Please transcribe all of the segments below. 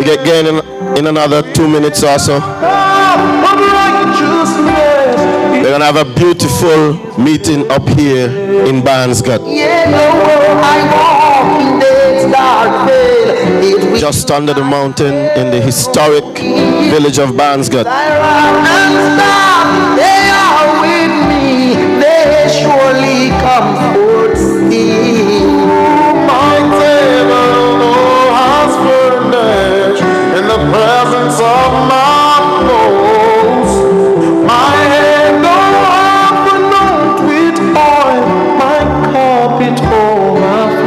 get going in another 2 minutes or so. We're going to have a beautiful meeting up here in Barnsgate. Just under the mountain in the historic village of Barnsgate. They are with me, they surely comfort me. My table has furnished in the presence of my foes. My head overflowed with oil, my cup it overflows.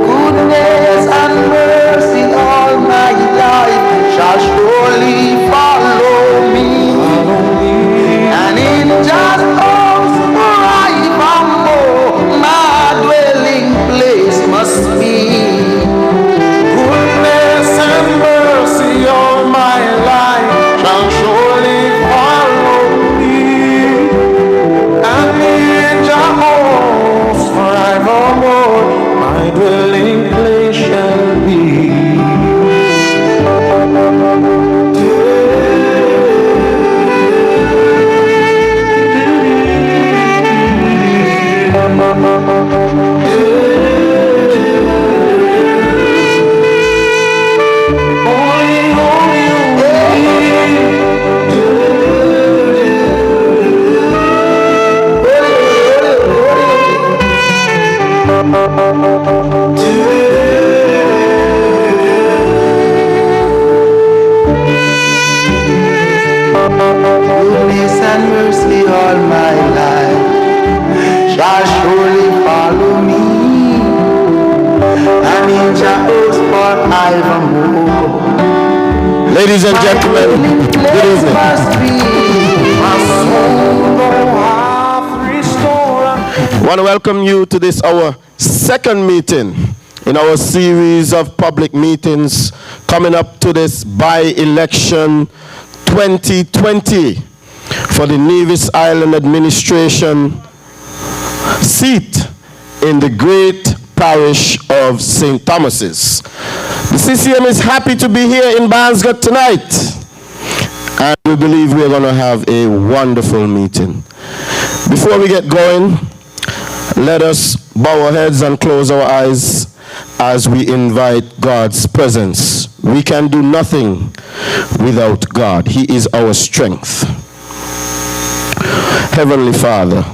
Goodness and mercy all my life shall surely follow me. And in just cause forevermore, my dwelling place must be. Goodness and mercy all my life shall surely follow me. And in just cause forevermore, my dwelling place shall be. Goodness and mercy all my life shall surely follow me, and in Jehovah's forevermore. Ladies and gentlemen, good evening. I want to welcome you to this, our second meeting in our series of public meetings coming up to this by-election 2020 for the Nevis Island Administration seat in the great parish of St. Thomas's. The CCM is happy to be here in Barnsgate tonight, and we believe we're going to have a wonderful meeting. Before we get going, let us bow our heads and close our eyes as we invite God's presence. We can do nothing without God. He is our strength. Heavenly Father,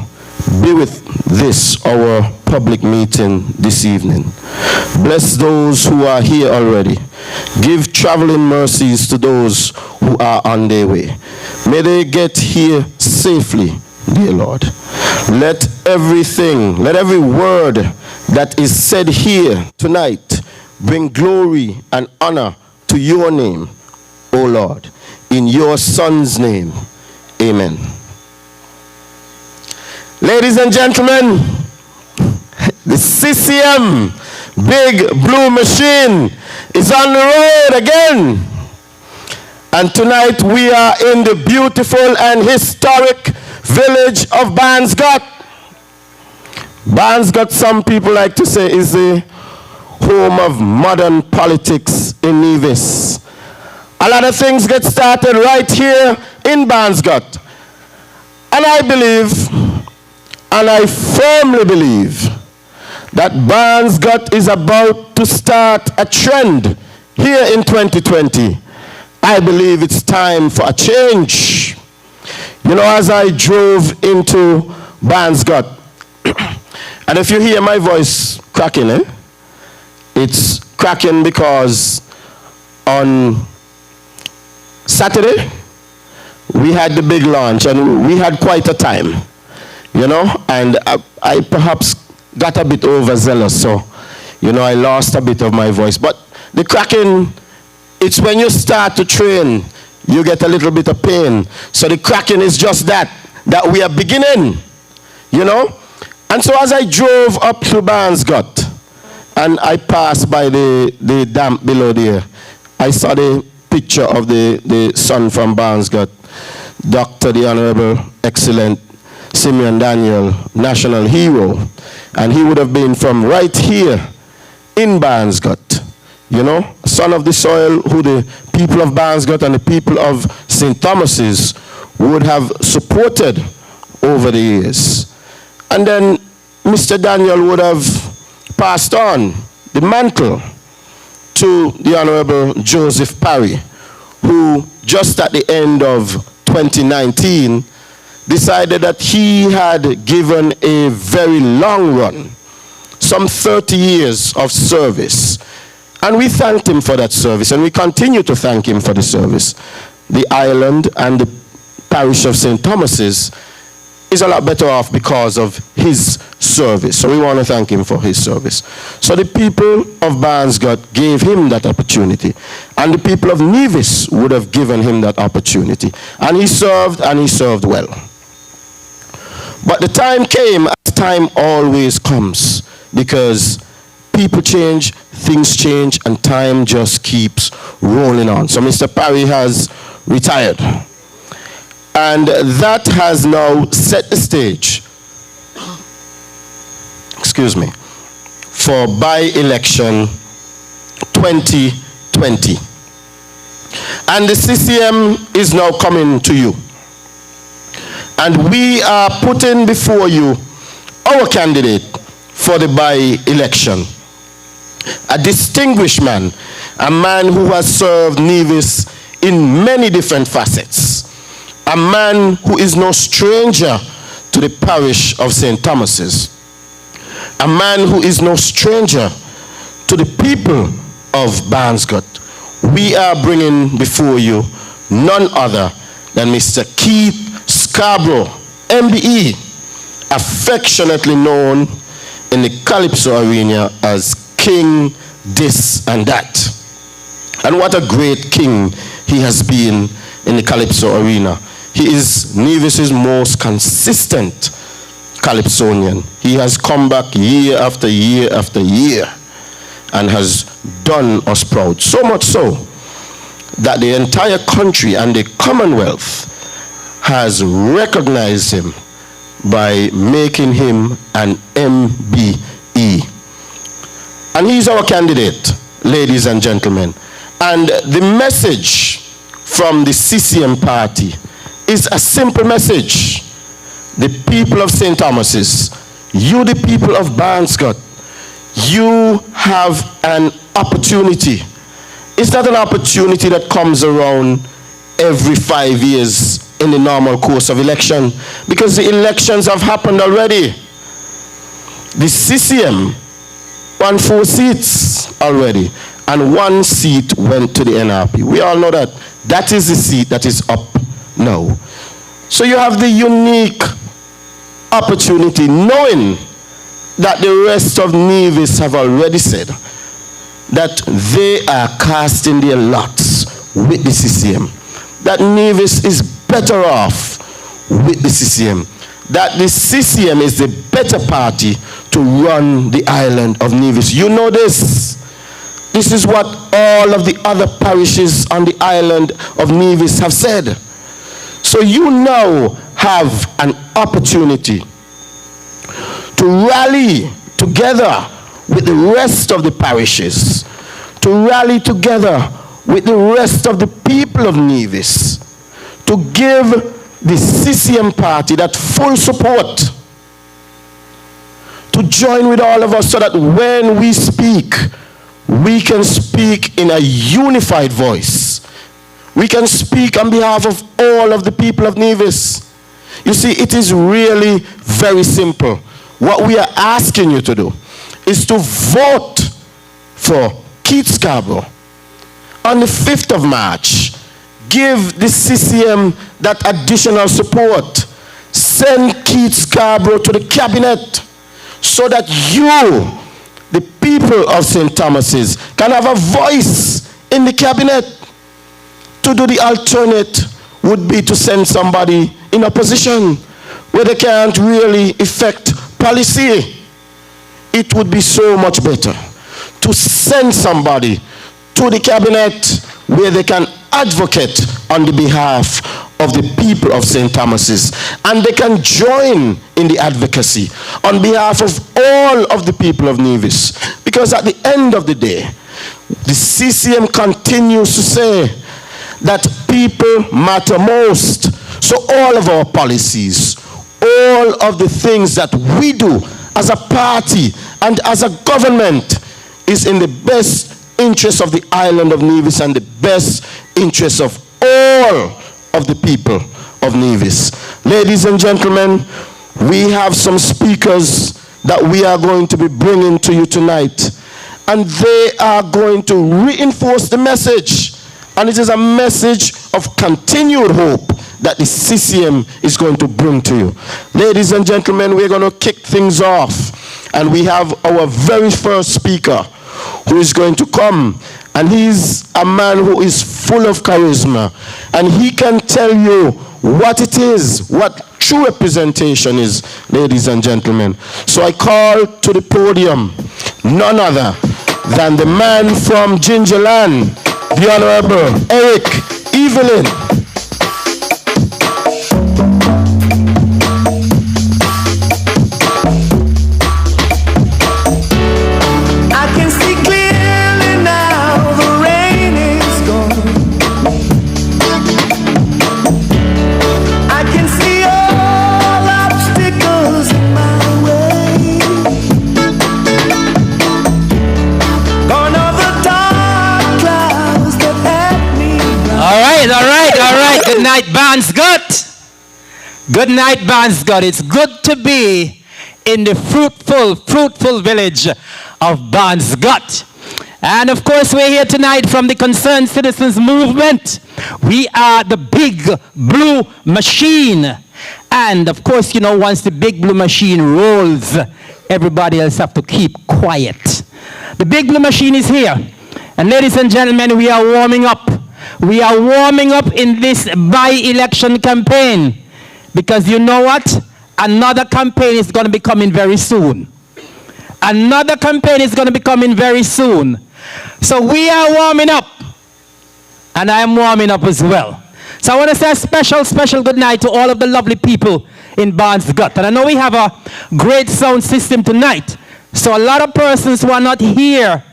be with this, our public meeting this evening. Bless those who are here already. Give traveling mercies to those who are on their way. May they get here safely, dear Lord. Let every word that is said here tonight bring glory and honor to your name, O Lord. In your Son's name, amen. Ladies and gentlemen, the CCM big blue machine is on the road again. And tonight we are in the beautiful and historic village of Barnsgate. Barnsgate, some people like to say, is the home of modern politics in Nevis. A lot of things get started right here in Barnsgate. And I believe, and I firmly believe, that Barnsgate is about to start a trend here in 2020. I believe it's time for a change. You know, as I drove into Barnsgate, and if you hear my voice cracking, it's cracking because on Saturday, we had the big launch, and we had quite a time, you know, and I perhaps got a bit overzealous, so, you know, I lost a bit of my voice. But the cracking, it's when you start to train, you get a little bit of pain. So the cracking is just that we are beginning, you know. And so as I drove up to Barnsgate, and I passed by the dam below there, I saw the picture of the son from Barnsgate, Dr. the Honorable Excellent Simeon Daniel, national hero. And he would have been from right here in Barnsgate, You know, son of the soil who the people of Barnesgate and the people of St. Thomas's would have supported over the years. And then Mr. Daniel would have passed on the mantle to the Honorable Joseph Parry, who just at the end of 2019 decided that he had given a very long run, some 30 years of service. And we thanked him for that service, and we continue to thank him for the service. The island and the parish of St. Thomas's is a lot better off because of his service. So we want to thank him for his service. So the people of Barnesgate gave him that opportunity, and the people of Nevis would have given him that opportunity. And he served well. But the time came, as time always comes, because people change, things change, and time just keeps rolling on. So Mr. Parry has retired. And that has now set the stage, for by-election 2020. And the CCM is now coming to you. And we are putting before you our candidate for the by-election. A distinguished man, a man who has served Nevis in many different facets. A man who is no stranger to the parish of St. Thomas's. A man who is no stranger to the people of Barnesgate. We are bringing before you none other than Mr. Keith Scarborough, MBE, affectionately known in the Calypso arena as King This and That. And what a great king he has been in the Calypso arena. He is Nevis's most consistent Calypsonian. He has come back year after year after year and has done us proud. So much so that the entire country and the Commonwealth has recognized him by making him an MBE. And he's our candidate, ladies and gentlemen. And the message from the CCM party is a simple message. The people of St. Thomas's, you the people of Barnesgate, you have an opportunity. It's not an opportunity that comes around every 5 years in the normal course of election, because the elections have happened already. The CCM won 4 seats already, and 1 seat went to the NRP. We all know that. That is the seat that is up now. So you have the unique opportunity, knowing that the rest of Nevis have already said that they are casting their lots with the CCM. That Nevis is better off with the CCM. That the CCM is the better party to run the island of Nevis. You know this. This is what all of the other parishes on the island of Nevis have said. So you now have an opportunity to rally together with the rest of the parishes, to rally together with the rest of the people of Nevis, to give the CCM party that full support, to join with all of us so that when we speak, we can speak in a unified voice. We can speak on behalf of all of the people of Nevis. You see, it is really very simple. What we are asking you to do is to vote for Keith Scarborough on the 5th of March. Give the CCM that additional support. Send Keith Scarborough to the cabinet so that you, the people of St. Thomas's, can have a voice in the cabinet. To do the alternate would be to send somebody in opposition where they can't really effect policy. It would be so much better to send somebody to the cabinet where they can advocate on the behalf of the people of St. Thomas's, and they can join in the advocacy on behalf of all of the people of Nevis. Because at the end of the day, the CCM continues to say that people matter most. So all of our policies, all of the things that we do as a party and as a government is in the best interest of the island of Nevis and the best interest of all of the people of Nevis. Ladies and gentlemen, we have some speakers that we are going to be bringing to you tonight, and they are going to reinforce the message, and it is a message of continued hope that the CCM is going to bring to you. Ladies and gentlemen, we're going to kick things off, and we have our very first speaker who is going to come, and he's a man who is full of charisma, and he can tell you what it is, what true representation is, ladies and gentlemen. So I call to the podium none other than the man from Gingerland, the Honorable Eric Evelyn. Good night, Barnscott. Good night, Barnscott. It's good to be in the fruitful village of Barnscott. And of course, we're here tonight from the Concerned Citizens Movement. We are the Big Blue Machine. And of course, you know, once the Big Blue Machine rolls, everybody else have to keep quiet. The Big Blue Machine is here. And ladies and gentlemen, we are warming up. We are warming up in this by-election campaign, because you know what? Another campaign is going to be coming very soon. Another campaign is going to be coming very soon. So we are warming up, and I am warming up as well. So I want to say a special good night to all of the lovely people in Barnscott. And I know we have a great sound system tonight, so a lot of persons who are not here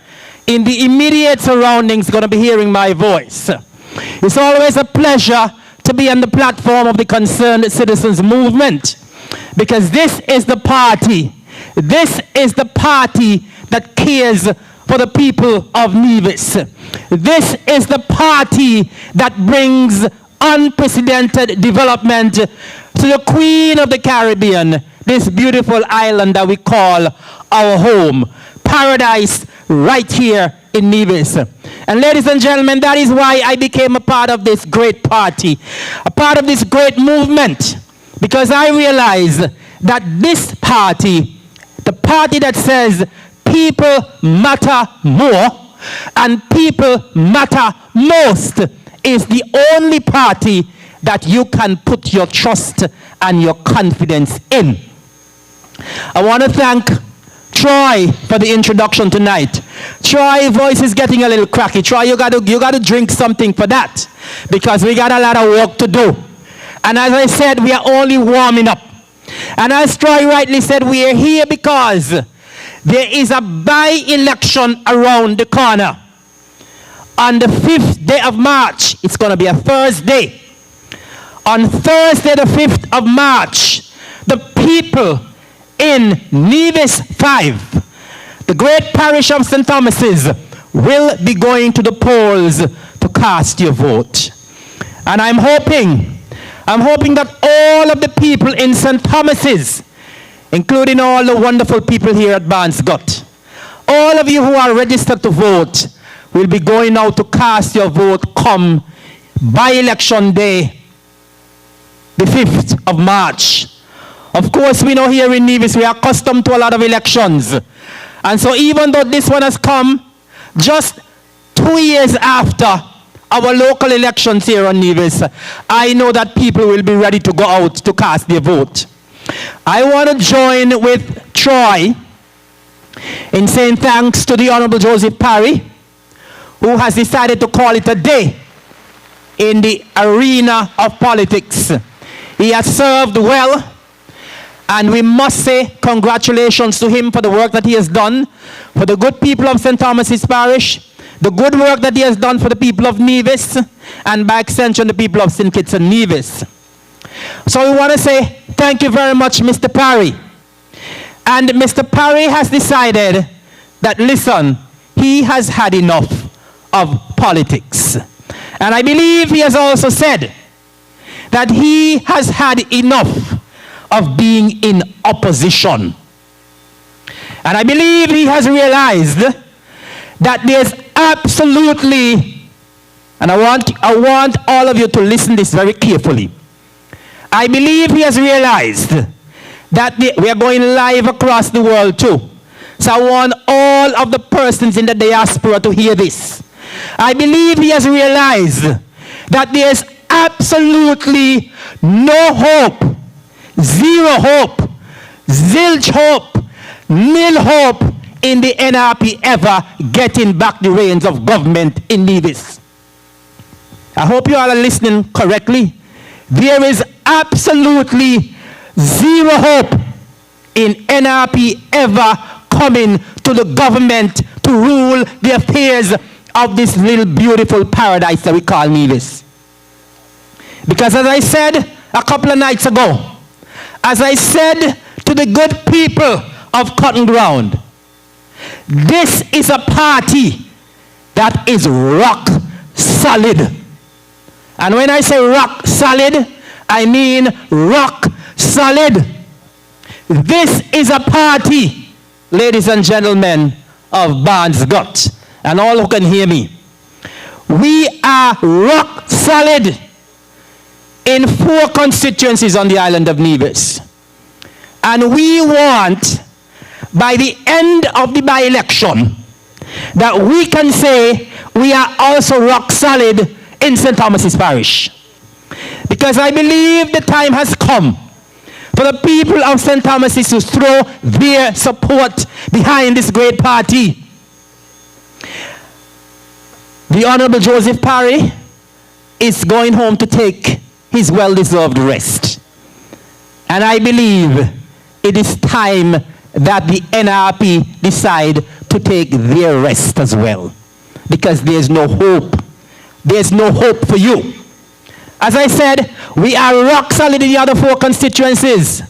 in the immediate surroundings going to be hearing my voice. It's always a pleasure to be on the platform of the Concerned Citizens Movement, because this is the party. This is the party that cares for the people of Nevis. This is the party that brings unprecedented development to the Queen of the Caribbean, this beautiful island that we call our home. Paradise right here in Nevis. And ladies and gentlemen, that is why I became a part of this great party, a part of this great movement, because I realize that this party, the party that says people matter more and people matter most, is the only party that you can put your trust and your confidence in. I want to thank Troy for the introduction tonight. Troy, voice is getting a little cracky. Troy, you got to drink something for that, because we got a lot of work to do. And as I said, we are only warming up. And as Troy rightly said, we are here because there is a by-election around the corner. On the 5th day of March, it's going to be a Thursday. On Thursday, the 5th of March, the people in Nevis 5, the great parish of St. Thomas's, will be going to the polls to cast your vote. And I'm hoping that all of the people in St. Thomas's, including all the wonderful people here at Barnscott, all of you who are registered to vote, will be going out to cast your vote come by-election day, the 5th of March. Of course, we know here in Nevis, we are accustomed to a lot of elections. And so even though this one has come just 2 years after our local elections here on Nevis, I know that people will be ready to go out to cast their vote. I want to join with Troy in saying thanks to the Honorable Joseph Parry, who has decided to call it a day in the arena of politics. He has served well, and we must say congratulations to him for the work that he has done for the good people of St. Thomas's Parish, the good work that he has done for the people of Nevis, and by extension, the people of St. Kitts and Nevis. So we want to say thank you very much, Mr. Parry. And Mr. Parry has decided that, listen, he has had enough of politics. And I believe he has also said that he has had enough of being in opposition. And I believe he has realized that there's absolutely, and I want all of you to listen this very carefully. I believe he has realized that we are going live across the world too. So I want all of the persons in the diaspora to hear this. I believe he has realized that there's absolutely no hope, zero hope, zilch hope, nil hope in the NRP ever getting back the reins of government in Nevis. I hope you all are listening correctly. There is absolutely zero hope in NRP ever coming to the government to rule the affairs of this little beautiful paradise that we call Nevis. Because as I said a couple of nights ago, as I said to the good people of Cotton Ground, this is a party that is rock solid. And when I say rock solid, I mean rock solid. This is a party, ladies and gentlemen, of Barnes Gut, and all who can hear me. We are rock solid in 4 constituencies on the island of Nevis. And we want, by the end of the by-election, that we can say we are also rock solid in St. Thomas's Parish. Because I believe the time has come for the people of St. Thomas's to throw their support behind this great party. The Honorable Joseph Parry is going home to take his well-deserved rest. And I believe it is time that the NRP decide to take their rest as well. Because there's no hope. There's no hope for you. As I said, we are rock solid in the other 4 constituencies.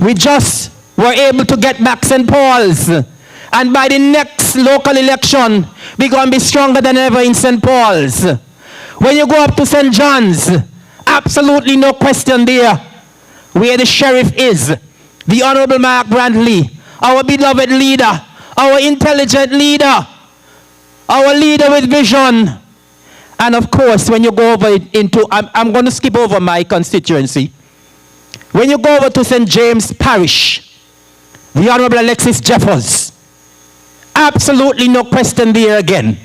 We just were able to get back St. Paul's. And by the next local election, we're going to be stronger than ever in St. Paul's. When you go up to St. John's, absolutely no question there where the sheriff is. The Honorable Mark Brantley, our beloved leader, our intelligent leader, our leader with vision. And of course, when you go over into, I'm going to skip over my constituency. When you go over to St. James Parish, the Honorable Alexis Jeffers, absolutely no question there again.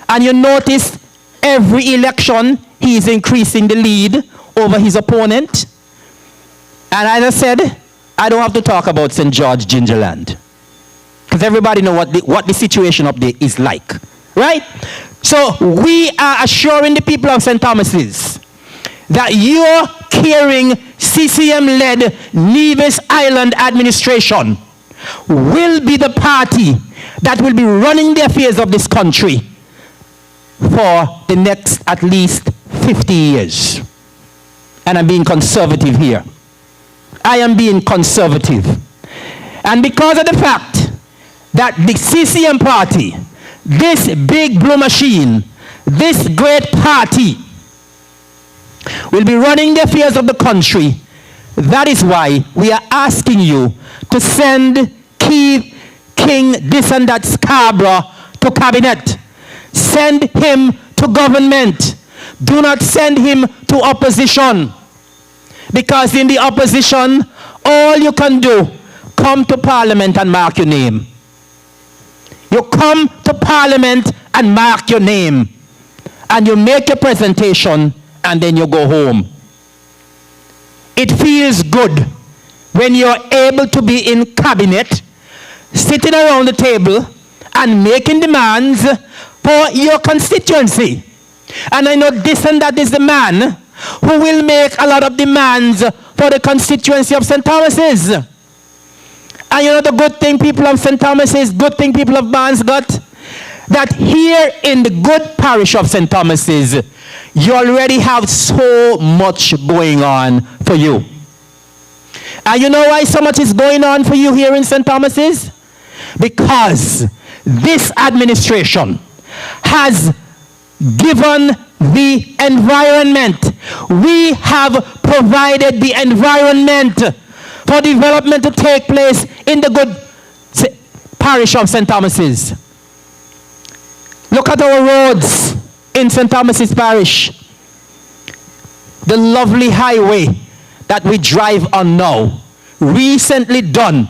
And you notice every election, he is increasing the lead over his opponent. And as I said, I don't have to talk about St. George Gingerland, because everybody knows what the situation up there is like, right? So we are assuring the people of St. Thomas's that your caring CCM-led Nevis Island administration will be the party that will be running the affairs of this country for the next at least 50 years. And I'm being conservative here. I am being conservative. And because of the fact that the CCM party, this big blue machine, this great party, will be running the affairs of the country, that is why we are asking you to send Keith King this and that Scarborough to cabinet. Send him to government. Do not send him to opposition. Because in the opposition, all you can do, come to Parliament and mark your name. You come to Parliament and mark your name. And you make your presentation and then you go home. It feels good when you're able to be in cabinet, sitting around the table and making demands for your constituency. And I know this and that is the man who will make a lot of demands for the constituency of St. Thomas's. And you know the good thing, people of St. Thomas's, good thing, people of Barnes Gut, that here in the good parish of St. Thomas's, you already have so much going on for you. And you know why so much is going on for you here in St. Thomas's? Because this administration has given the environment. We have provided the environment for development to take place in the good parish of St. Thomas's. Look at our roads in St. Thomas's parish. The lovely highway that we drive on now, recently done,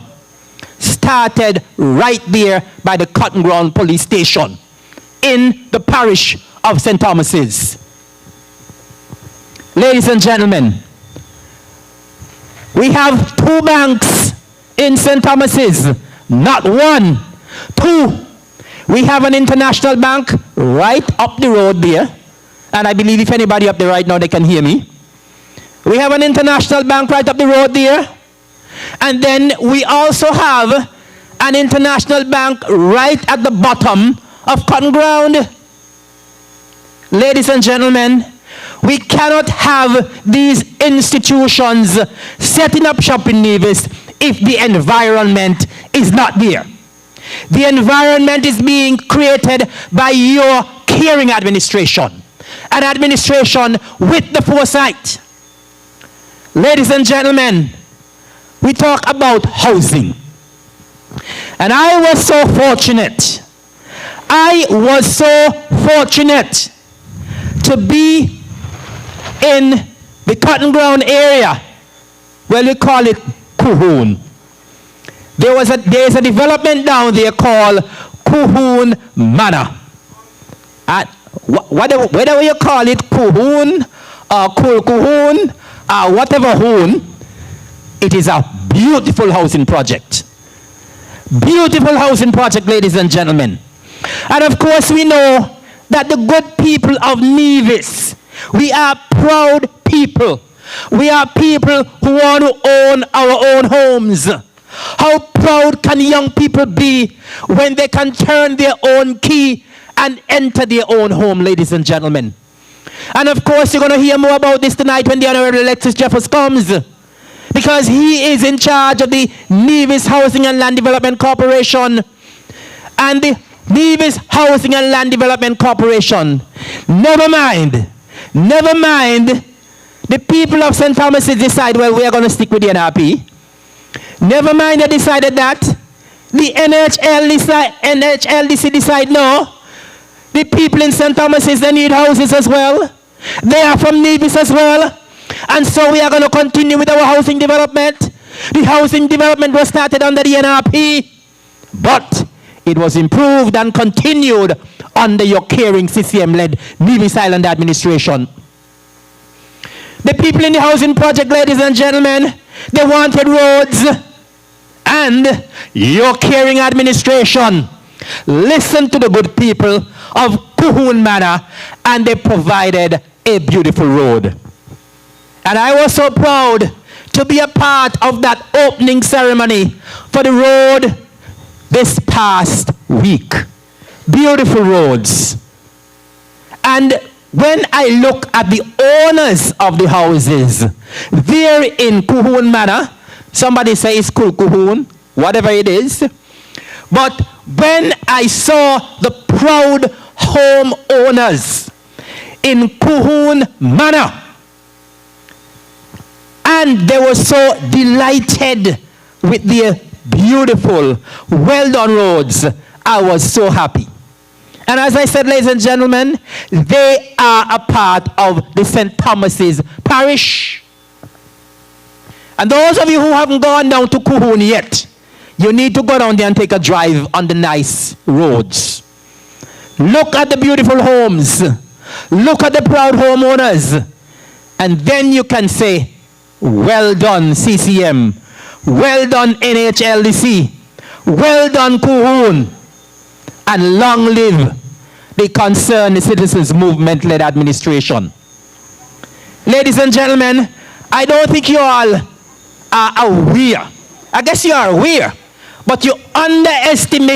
started right there by the Cotton Ground Police Station in the parish of St. Thomas's. Ladies and gentlemen, we have 2 banks in St. Thomas's, not 1, 2. We have an international bank right up the road there, and I believe if anybody up there right now, they can hear me. We have an international bank right up the road there, and then we also have an international bank right at the bottom of Cotton Ground. Ladies and gentlemen, we cannot have these institutions setting up shop in Nevis if the environment is not there. The environment is being created by your caring administration, an administration with the foresight. Ladies and gentlemen, we talk about housing. And I was so fortunate. I was so fortunate to be in the Cotton Ground area. Well, we call it Kuhun. There is a development down there called Kuhun Manor. And whatever you call it, Kuhun, or Kuhun, or whatever Hoon, it is a beautiful housing project. Beautiful housing project, ladies and gentlemen. And of course, we know that the good people of Nevis, we are proud people. We are people who want to own our own homes. How proud can young people be when they can turn their own key and enter their own home, ladies and gentlemen? And of course, you're going to hear more about this tonight when the Honorable Alexis Jeffers comes, because he is in charge of the Nevis Housing and Land Development Corporation. And the Nevis Housing and Land Development Corporation, never mind, the people of St. Thomas decide, well, we are going to stick with the NRP. Never mind, they decided that. The NHLDC decide, no. The people in St. Thomas, they need houses as well. They are from Nevis as well. And so we are going to continue with our housing development. The housing development was started under the NRP, but it was improved and continued under your caring CCM-led Nevis Island administration. The people in the housing project, ladies and gentlemen, they wanted roads, and your caring administration listened to the good people of Kuhun Manor, and they provided a beautiful road. And I was so proud to be a part of that opening ceremony for the road this past week. Beautiful roads. And when I look at the owners of the houses, there in Kuhun Manor, somebody say it's Kuhun, whatever it is. But when I saw the proud homeowners in Kuhun Manor, and they were so delighted with their beautiful, well-done roads, I was so happy. And as I said, ladies and gentlemen, they are a part of the St. Thomas's parish. And those of you who haven't gone down to Kuhun yet, you need to go down there and take a drive on the nice roads. Look at the beautiful homes. Look at the proud homeowners. And then you can say, well done, CCM. Well done, NHLDC. Well done, Kuhun. And long live the Concerned Citizens Movement-led administration. Ladies and gentlemen, I don't think you all are aware. I guess you are aware, but you underestimate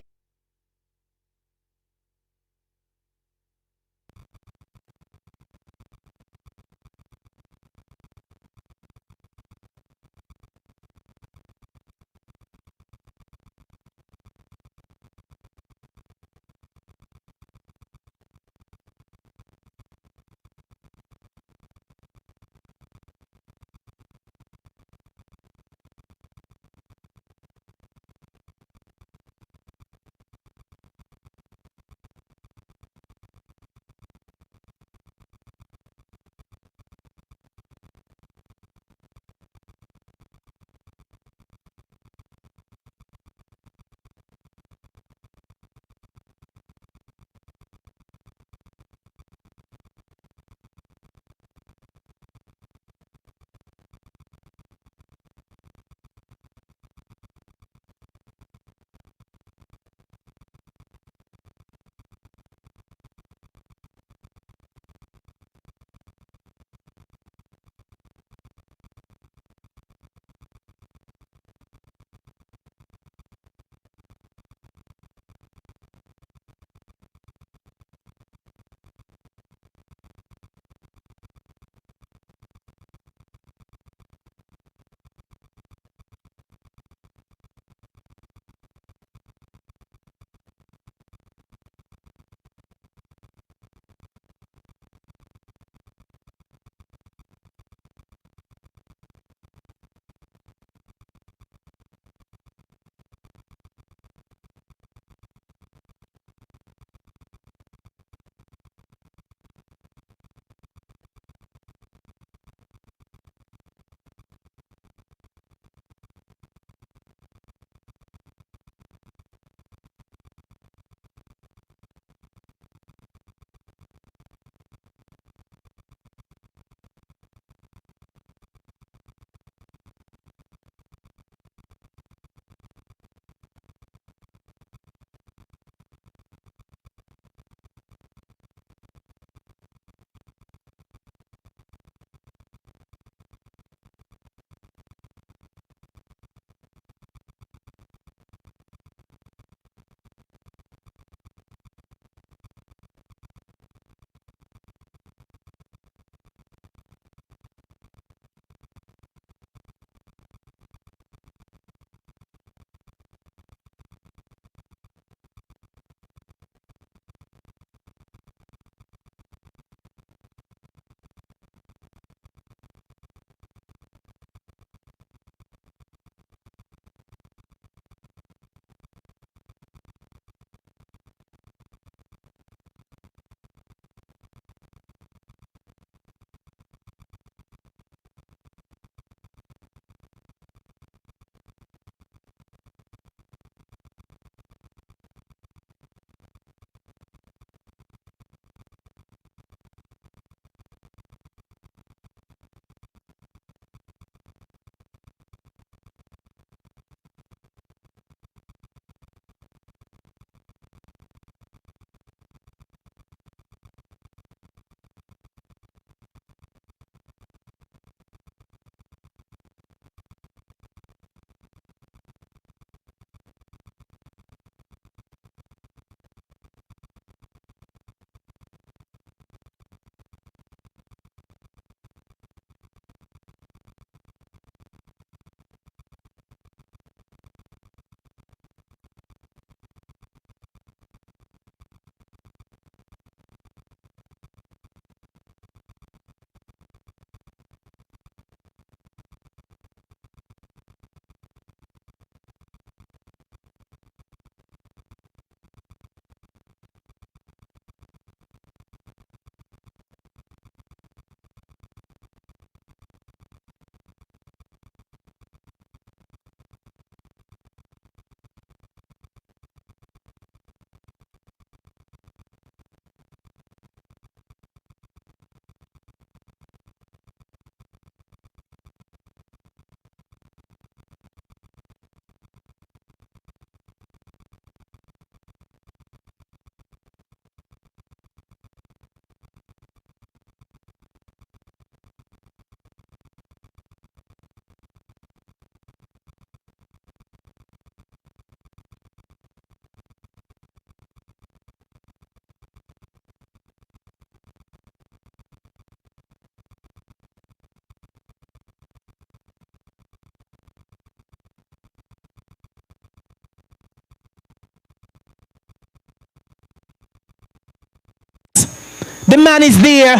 The man is there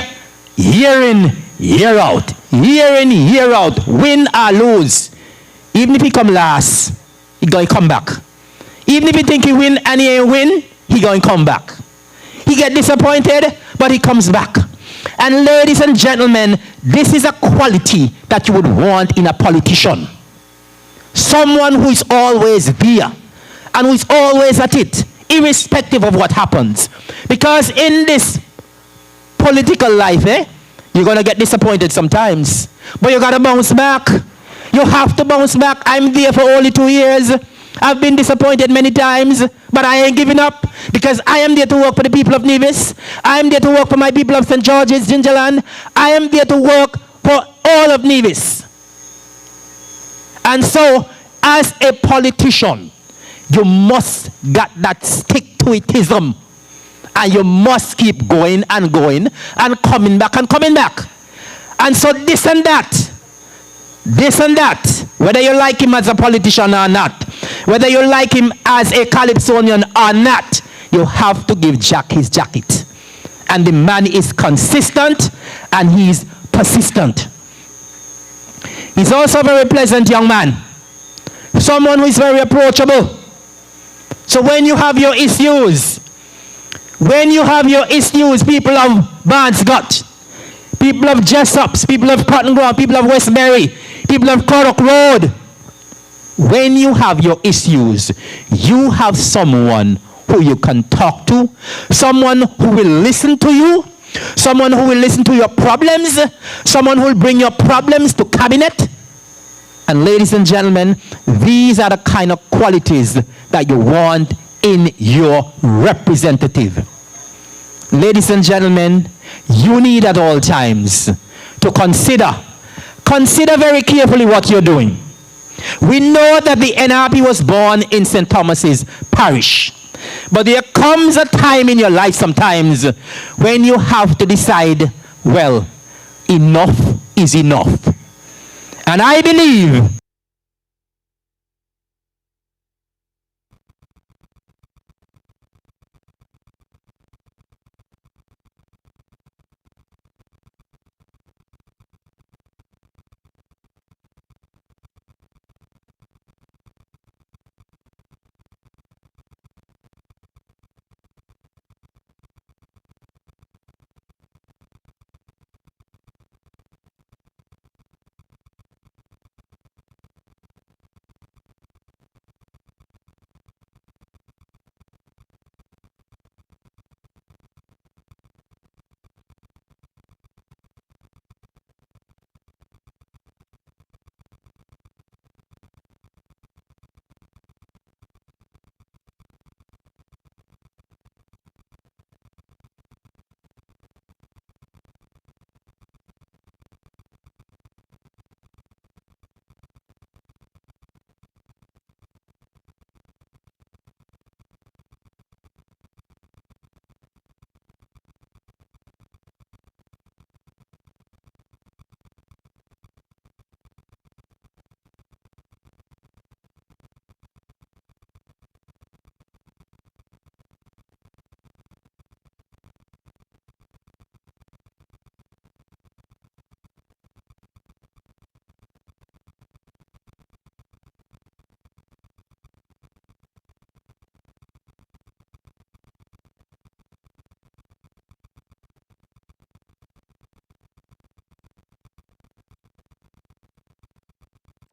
year in, year out. Year in, year out. Win or lose. Even if he come last, he going to come back. Even if he think he win and he ain't win, he going to come back. He get disappointed, but he comes back. And ladies and gentlemen, this is a quality that you would want in a politician. Someone who is always there and who is always at it, irrespective of what happens. Because in this political life, you're going to get disappointed sometimes. But you got to bounce back. You have to bounce back. I'm there for only 2 years. I've been disappointed many times, but I ain't giving up because I am there to work for the people of Nevis. I am there to work for my people of St. George's, Gingerland. I am there to work for all of Nevis. And so, as a politician, you must get that stick-to-itism. And you must keep going and going and coming back and coming back. And so this and that, whether you like him as a politician or not, whether you like him as a Calypsonian or not, you have to give Jack his jacket. And the man is consistent and he's persistent. He's also a very pleasant young man. Someone who is very approachable. So when you have your issues, people of Barnes Gut, people of Jessops, people of Cotton Ground, people of Westbury, people of Corrock Road, when you have your issues, you have someone who you can talk to, someone who will listen to you, someone who will listen to your problems, someone who will bring your problems to cabinet. And ladies and gentlemen, these are the kind of qualities that you want in your representative. Ladies and gentlemen, you need at all times to consider very carefully what you're doing. We know that the NRP was born in St. Thomas's Parish. But there comes a time in your life sometimes when you have to decide, well, enough is enough. And I believe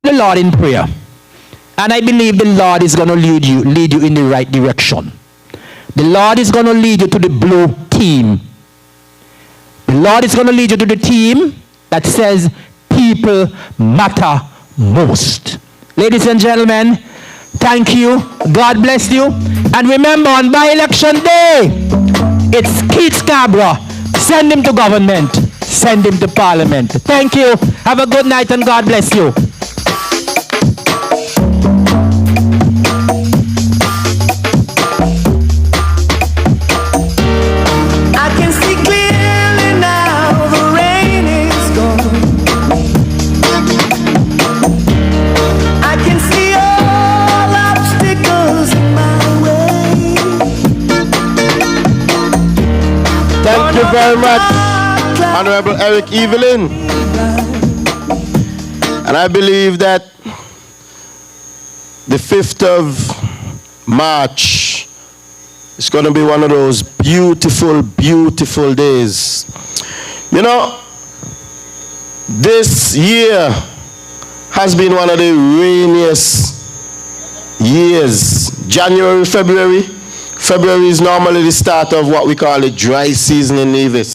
the Lord in prayer. And I believe the Lord is going to lead you in the right direction. The Lord is going to lead you to the blue team. The Lord is going to lead you to the team that says people matter most. Ladies and gentlemen, thank you. God bless you. And remember, on by-election day, it's Keith Scarborough. Send him to government. Send him to parliament. Thank you. Have a good night and God bless you. Thank you very much, Honorable Eric Evelyn. And I believe that the 5th of March is going to be one of those beautiful, beautiful days. You know, this year has been one of the rainiest years. January, February. February is normally the start of what we call the dry season in Nevis.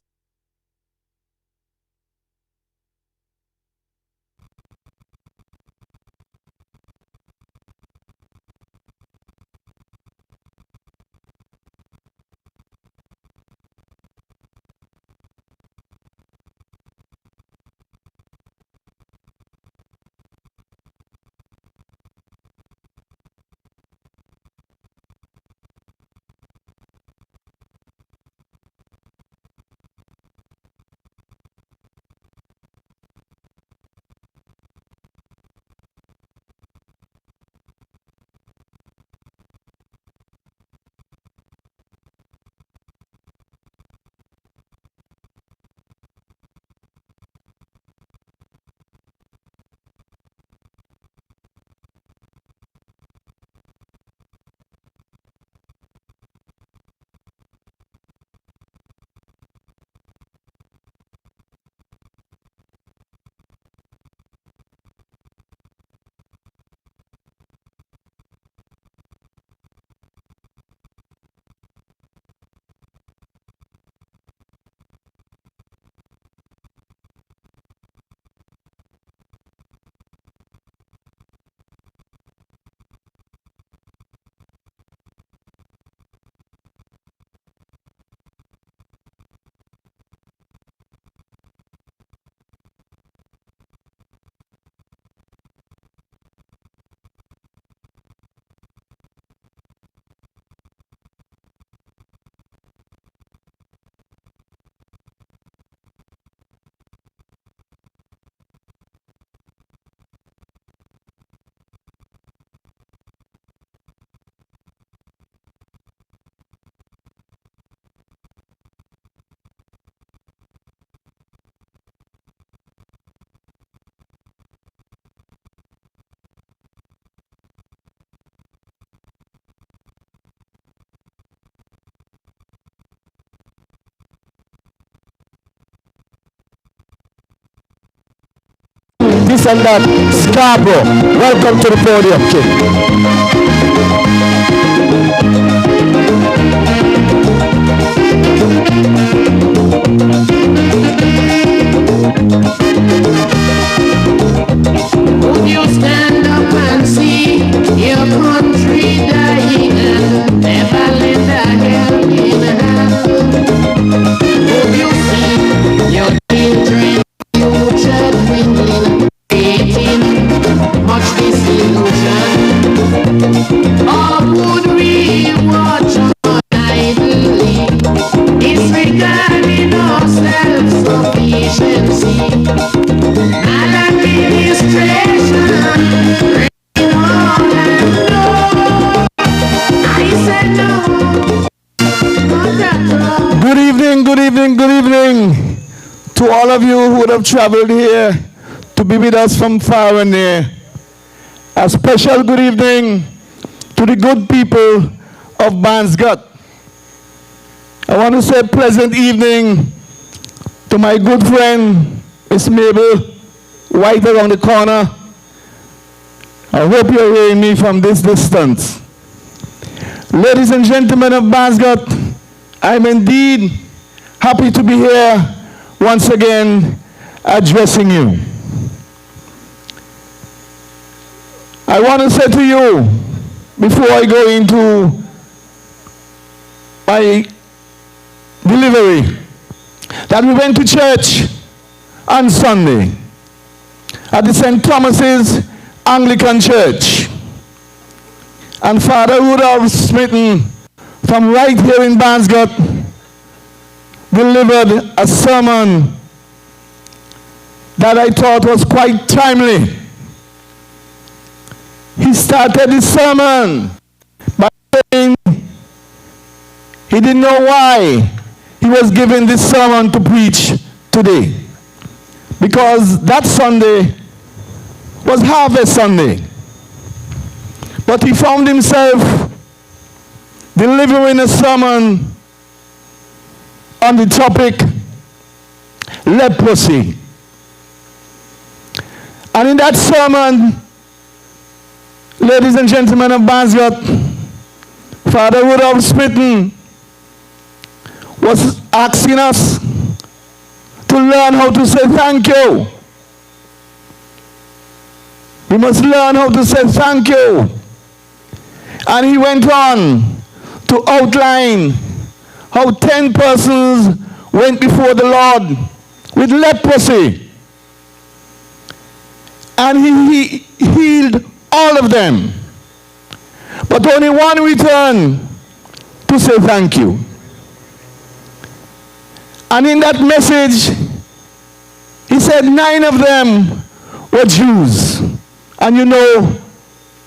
This and that, Scarborough, welcome to the podium, Would you stand up and see your country dying and never lend a helping hand? Would you see your children, future dwindling, creating much disillusion? Or would we watch on idly, disregarding our self-sufficiency? Maladministration, rain on and blow. I said no, not at all. Good evening, good evening, good evening to all of you who would have traveled here to be with us from far and near. A special good evening to the good people of Bansgut. I want to say a pleasant evening to my good friend, Miss Mabel, right around the corner. I hope you're hearing me from this distance. Ladies and gentlemen of Bansgut, I'm indeed happy to be here once again addressing you. I want to say to you, before I go into my delivery, that we went to church on Sunday at the St. Thomas's Anglican Church. And Father Rudolph Smitten from right here in Bansgut delivered a sermon that I thought was quite timely. He started his sermon by saying he didn't know why he was given this sermon to preach today. Because that Sunday was Harvest Sunday. But he found himself delivering a sermon on the topic leprosy. And in that sermon, ladies and gentlemen of Bansgott, Father Rudolph Smitten was asking us to learn how to say thank you. We must learn how to say thank you. And he went on to outline how 10 persons went before the Lord with leprosy. And he healed all of them. But only one returned to say thank you. And in that message, he said 9 of them were Jews. And you know,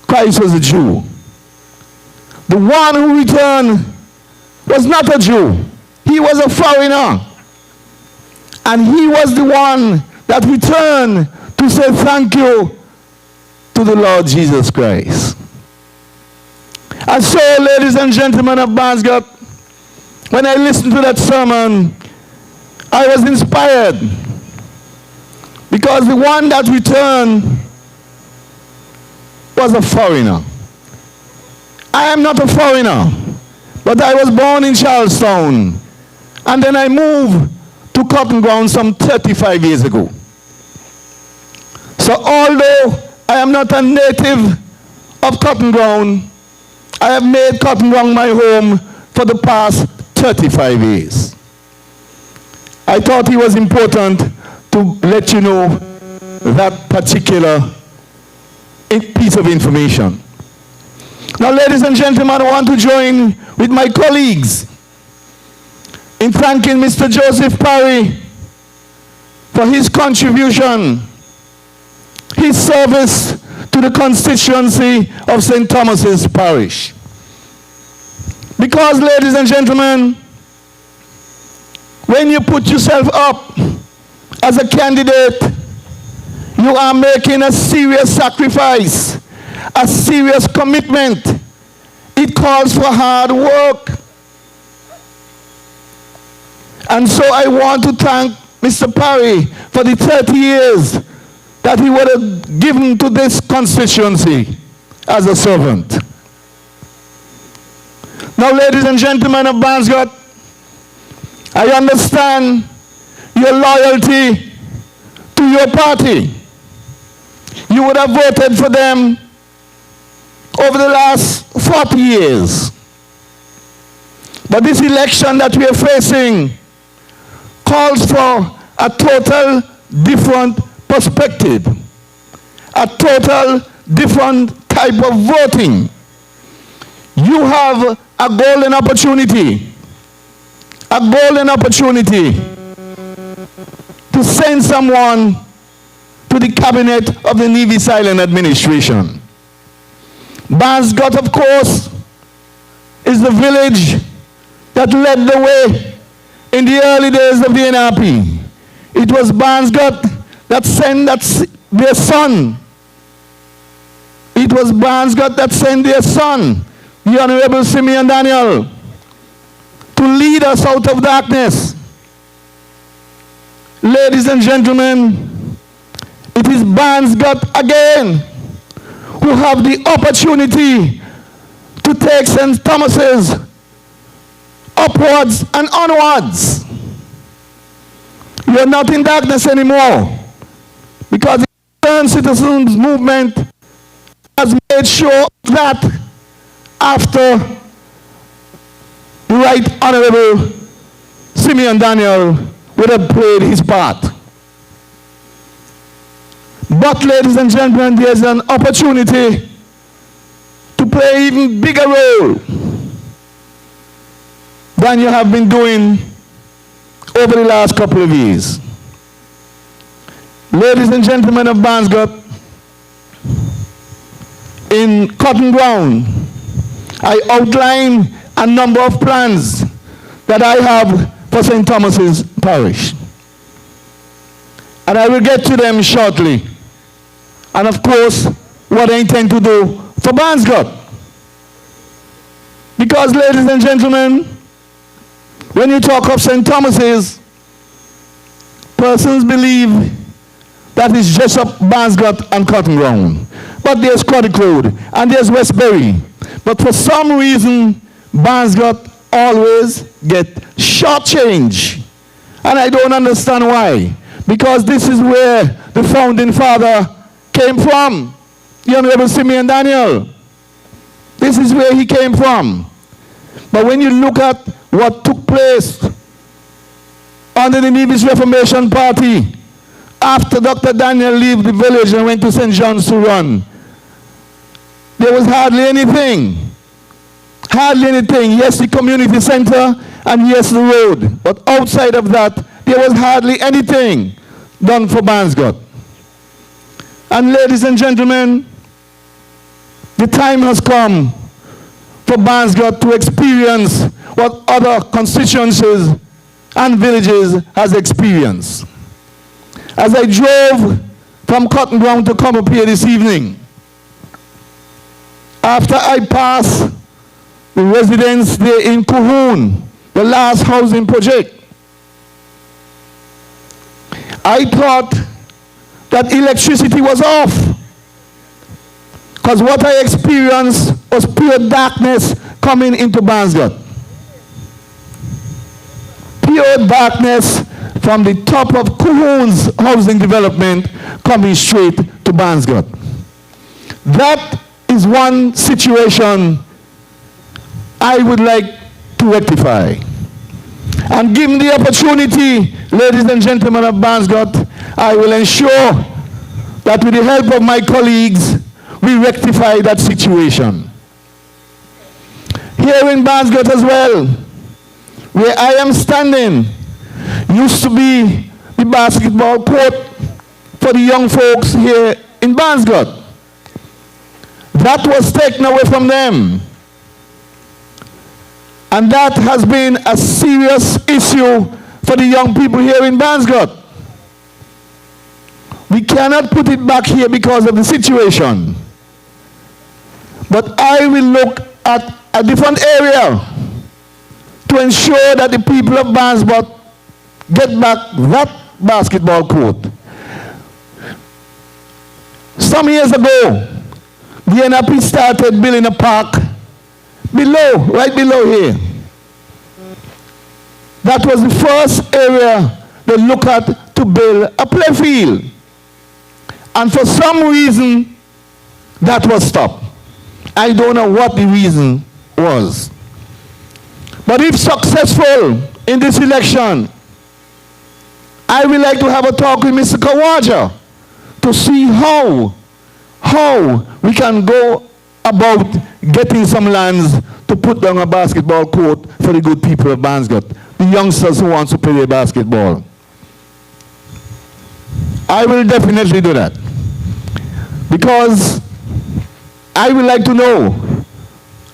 Christ was a Jew. The one who returned was not a Jew. He was a foreigner. And he was the one that returned to say thank you to the Lord Jesus Christ. And so, ladies and gentlemen of Bansgott, when I listened to that sermon, I was inspired. Because the one that returned was a foreigner. I am not a foreigner, but I was born in Charlestown. And then I moved to Cotton Ground some 35 years ago. So although I am not a native of Cotton Ground, I have made Cotton Ground my home for the past 35 years. I thought it was important to let you know that particular piece of information. Now, ladies and gentlemen, I want to join with my colleagues in thanking Mr. Joseph Parry for his contribution, his service to the constituency of St. Thomas's Parish. Because, ladies and gentlemen, when you put yourself up as a candidate, you are making a serious sacrifice, a serious commitment. It calls for hard work. And so I want to thank Mr. Parry for the 30 years that he would have given to this constituency as a servant. Now, ladies and gentlemen of Bansgott, I understand your loyalty to your party. You would have voted for them over the last 40 years. But this election that we are facing calls for a total different perspective, a total different type of voting. You have a golden opportunity to send someone to the cabinet of the Nevis Island administration. Bansgott, of course, is the village that led the way in the early days of the NRP. It was Bansgott that sent their son. It was Bansgott that sent their son, the Honorable Simeon Daniel, to lead us out of darkness. Ladies and gentlemen, it is Bansgott again who have the opportunity to take St. Thomas's upwards and onwards. You are not in darkness anymore, because the Concerned Citizens Movement has made sure that after the Right Honorable Simeon Daniel would have played his part. But, ladies and gentlemen, there's an opportunity to play an even bigger role than you have been doing over the last couple of years. Ladies and gentlemen of Bansgott, in Cotton Ground, I outline a number of plans that I have for St. Thomas's Parish. And I will get to them shortly. And of course, what I intend to do for Barnsgott. Because, ladies and gentlemen, when you talk of St. Thomas's, persons believe that it's just up Barnsgott and Cotton Ground. But there's Craddock Road and there's Westbury. But for some reason, Barnsgott always get shortchanged. And I don't understand why. Because this is where the founding father came from, the Honorable Simeon Daniel. This is where he came from. But when you look at what took place under the Nevis Reformation Party, after Dr. Daniel left the village and went to St. John's to run, there was hardly anything. Hardly anything. Yes, the community center, and yes, the road. But outside of that, there was hardly anything done for Barnsgott. And ladies and gentlemen, the time has come for Barnsgott to experience what other constituencies and villages has experienced. As I drove from Cotton Ground to come up here this evening, after I passed the residence there in Cahoon, the last housing project, I thought that electricity was off, because what I experienced was pure darkness coming into Barnsgott. Pure darkness from the top of Cahoon's housing development coming straight to Barnsgott. That is one situation I would like to rectify. And given the opportunity, ladies and gentlemen of Barnsgott, I will ensure that with the help of my colleagues, we rectify that situation. Here in Barnsgott as well, where I am standing, used to be the basketball court for the young folks here in Barnsgott. That was taken away from them. And that has been a serious issue for the young people here in Barnsgott. We cannot put it back here because of the situation. But I will look at a different area to ensure that the people of Barnsgott get back that basketball court. Some years ago, the NRP started building a park below, right below here. That was the first area they looked at to build a play field. And for some reason, that was stopped. I don't know what the reason was. But if successful in this election, I would like to have a talk with Mr. Kawaja to see how we can go about getting some lands to put down a basketball court for the good people of Barnsgott, the youngsters who want to play their basketball. I will definitely do that. Because I would like to know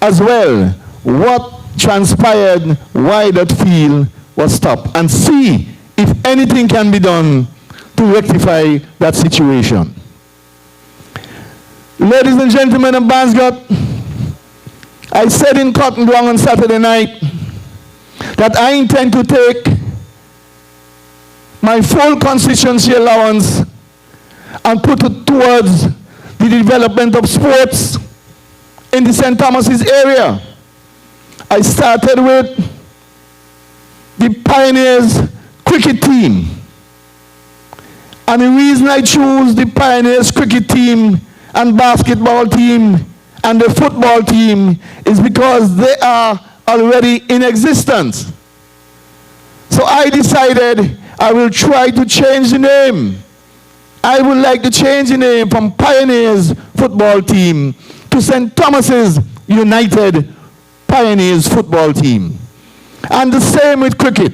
as well what transpired, why that field was stopped, and see if anything can be done to rectify that situation. Ladies and gentlemen of Barnsgott, I said in Cotton Ground on Saturday night that I intend to take my full constituency allowance and put it towards the development of sports in the St. Thomas's area. I started with the Pioneers cricket team. And the reason I choose the Pioneers cricket team and basketball team and the football team is because they are already in existence. So I decided I will try to change the name. I would like to change the name from Pioneers football team to St. Thomas's United Pioneers football team. And the same with cricket.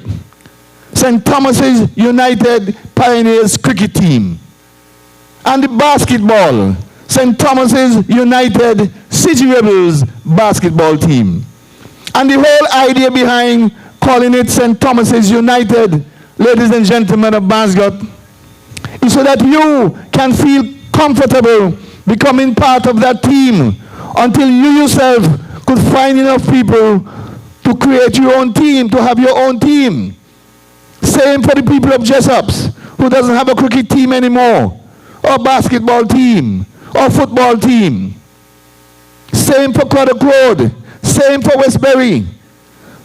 St. Thomas's United Pioneers cricket team. And the basketball, St. Thomas's United City Rebels basketball team. And the whole idea behind calling it St. Thomas's United, ladies and gentlemen of Basgot, is so that you can feel comfortable becoming part of that team until you yourself could find enough people to create your own team, to have your own team. Same for the people of Jessops, who doesn't have a cricket team anymore, or basketball team, or football team. Same for Craddock Road, same for Westbury.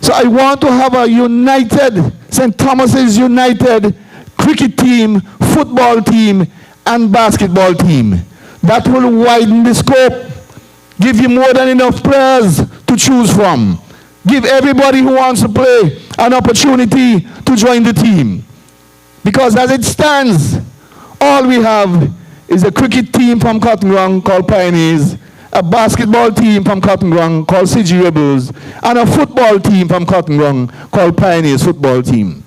So I want to have a united, St. Thomas's United cricket team, football team, and basketball team. That will widen the scope, give you more than enough players to choose from. Give everybody who wants to play an opportunity to join the team. Because as it stands, all we have is a cricket team from Cotton Ground called Pioneers, a basketball team from Cotton Ground called CG Rebels, and a football team from Cotton Ground called Pioneers Football Team.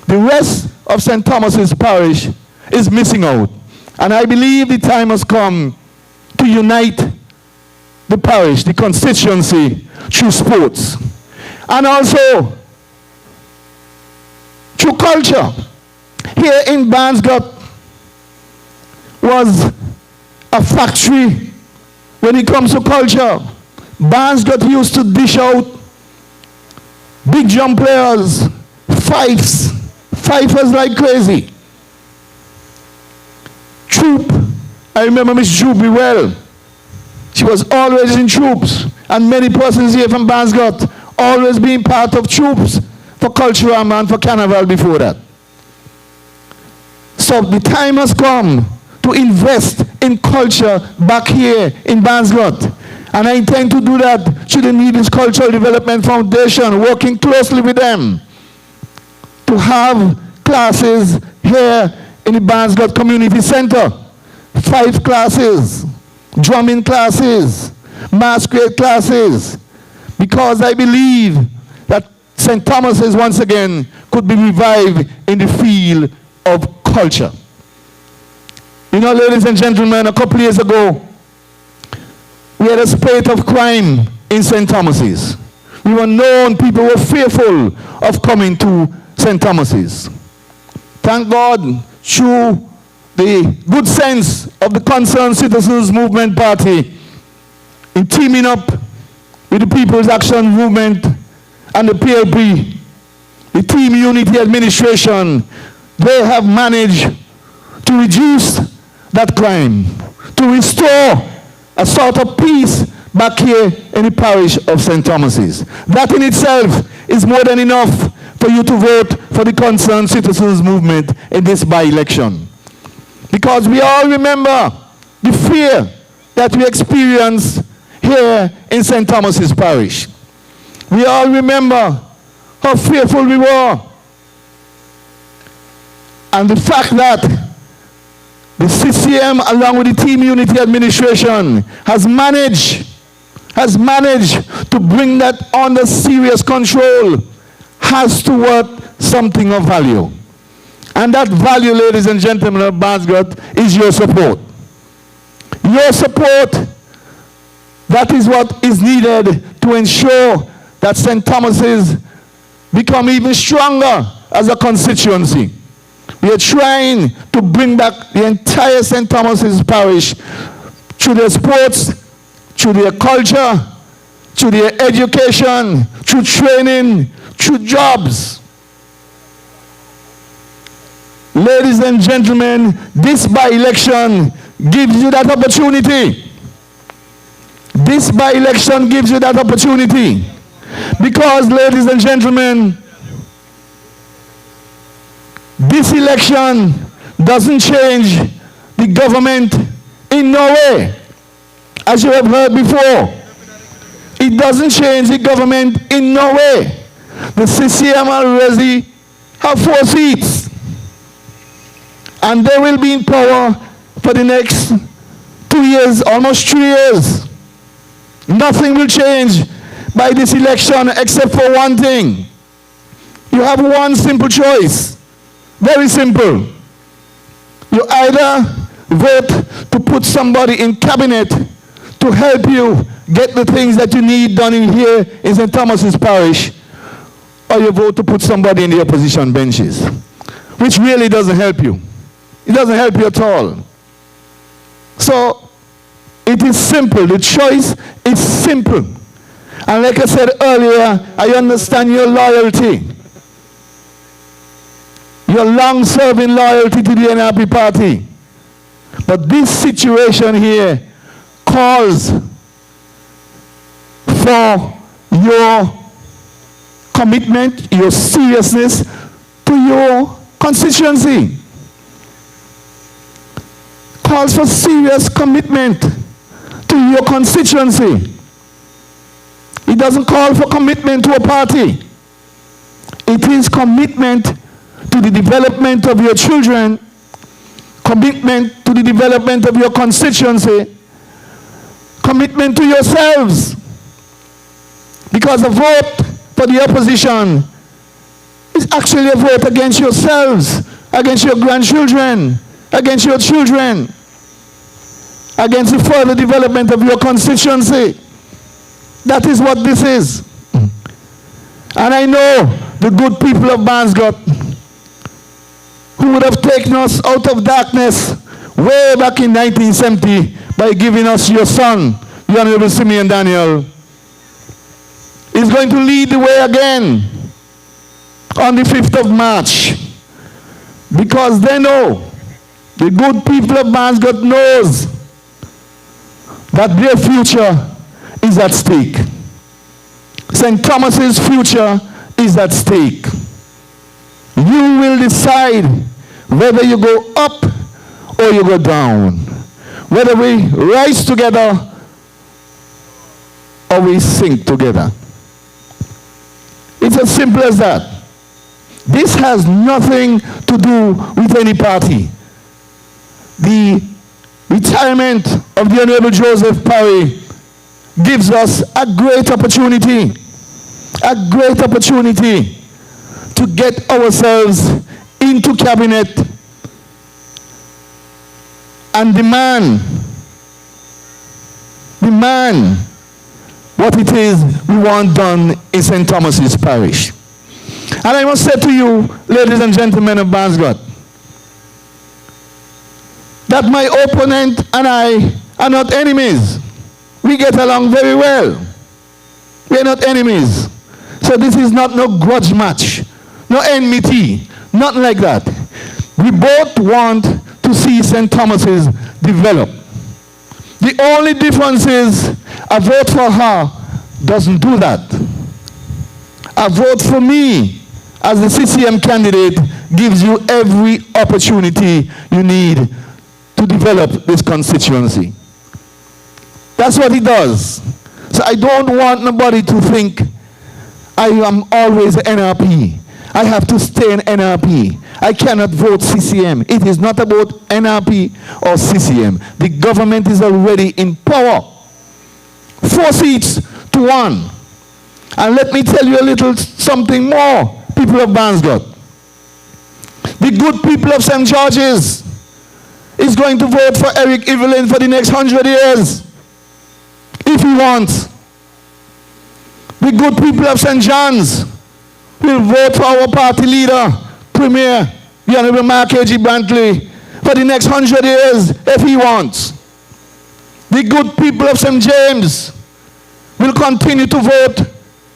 The rest of St. Thomas's Parish is missing out. And I believe the time has come to unite the parish, the constituency, through sports. And also through culture. Here in Bansgot was a factory when it comes to culture. Bansgot used to dish out big drum players, fifers like crazy. Troop, I remember Miss Droopy well. She was always in troops, and many persons here from Bansgot always being part of troops for Cultural and for Carnival before that. So the time has come to invest in culture back here in Bansgot. And I intend to do that through the Needles Cultural Development Foundation, working closely with them to have classes here in the Bansgot Community Center. 5 classes, drumming classes, masquerade classes, because I believe that St. Thomas's once again could be revived in the field of culture. You know, ladies and gentlemen, a couple years ago, we had a spate of crime in St. Thomas's. We were known, people were fearful of coming to St. Thomas's. Thank God, through the good sense of the Concerned Citizens Movement Party, in teaming up with the People's Action Movement and the PLP, the Team Unity Administration, they have managed to reduce that crime, to restore a sort of peace back here in the parish of St. Thomas's. That in itself is more than enough for you to vote for the Concerned Citizens Movement in this by-election. Because we all remember the fear that we experienced here in St. Thomas's Parish. We all remember how fearful we were. And the fact that the CCM, along with the Team Unity Administration, has managed to bring that under serious control has to worth something of value. And that value, ladies and gentlemen of Bansgot, is your support. Your support, that is what is needed to ensure that St. Thomas's become even stronger as a constituency. We are trying to bring back the entire St. Thomas's Parish through their sports, through their culture, through their education, through training, through jobs. Ladies and gentlemen, this by-election gives you that opportunity. This by-election gives you that opportunity. Because, ladies and gentlemen, this election doesn't change the government in no way. As you have heard before, it doesn't change the government in no way. The CCM already have 4 seats. And they will be in power for the next 2 years, almost 3 years. Nothing will change by this election except for one thing. You have one simple choice. Very simple. You either vote to put somebody in cabinet to help you get the things that you need done in here in St. Thomas's Parish, or you vote to put somebody in the opposition benches, which really doesn't help you. It doesn't help you at all. So it is simple. The choice is simple. And like I said earlier, I understand your loyalty. Your long-serving loyalty to the NRP party. But this situation here calls for your commitment, your seriousness to your constituency. Calls for serious commitment to your constituency. It doesn't call for commitment to a party. It is commitment to the development of your children, commitment to the development of your constituency, commitment to yourselves. Because a vote for the opposition is actually a vote against yourselves, against your grandchildren, against your children, against the further development of your constituency. That is what this is. And I know the good people of Barnesgot who would have taken us out of darkness way back in 1970 by giving us your son, the Honorable Simeon Daniel, is going to lead the way again on the 5th of March, because they know, the good people of Barnesgot knows that their future is at stake. St. Thomas's future is at stake. You will decide whether you go up or you go down, whether we rise together or we sink together. It's as simple as that. This has nothing to do with any party. The retirement of the Honorable Joseph Parry gives us a great opportunity to get ourselves into cabinet and demand what it is we want done in St. Thomas's Parish. And I must say to you, ladies and gentlemen of Barnesgot, that my opponent and I are not enemies. We get along very well. We are not enemies. So this is not no grudge match, no enmity, nothing like that. We both want to see St. Thomas's develop. The only difference is a vote for her doesn't do that. A vote for me as the CCM candidate gives you every opportunity you need to develop this constituency. That's what it does. So I don't want nobody to think I am always NRP. I have to stay in NRP. I cannot vote CCM. It is not about NRP or CCM. The government is already in power. 4 seats to 1. And let me tell you a little something more, people of Barnesgot. The good people of St. George's is going to vote for Eric Evelyn for the next 100 years, if he wants. The good people of St. John's will vote for our party leader, Premier, the Honorable Mark A.G. Brantley, for the next 100 years, if he wants. The good people of St. James will continue to vote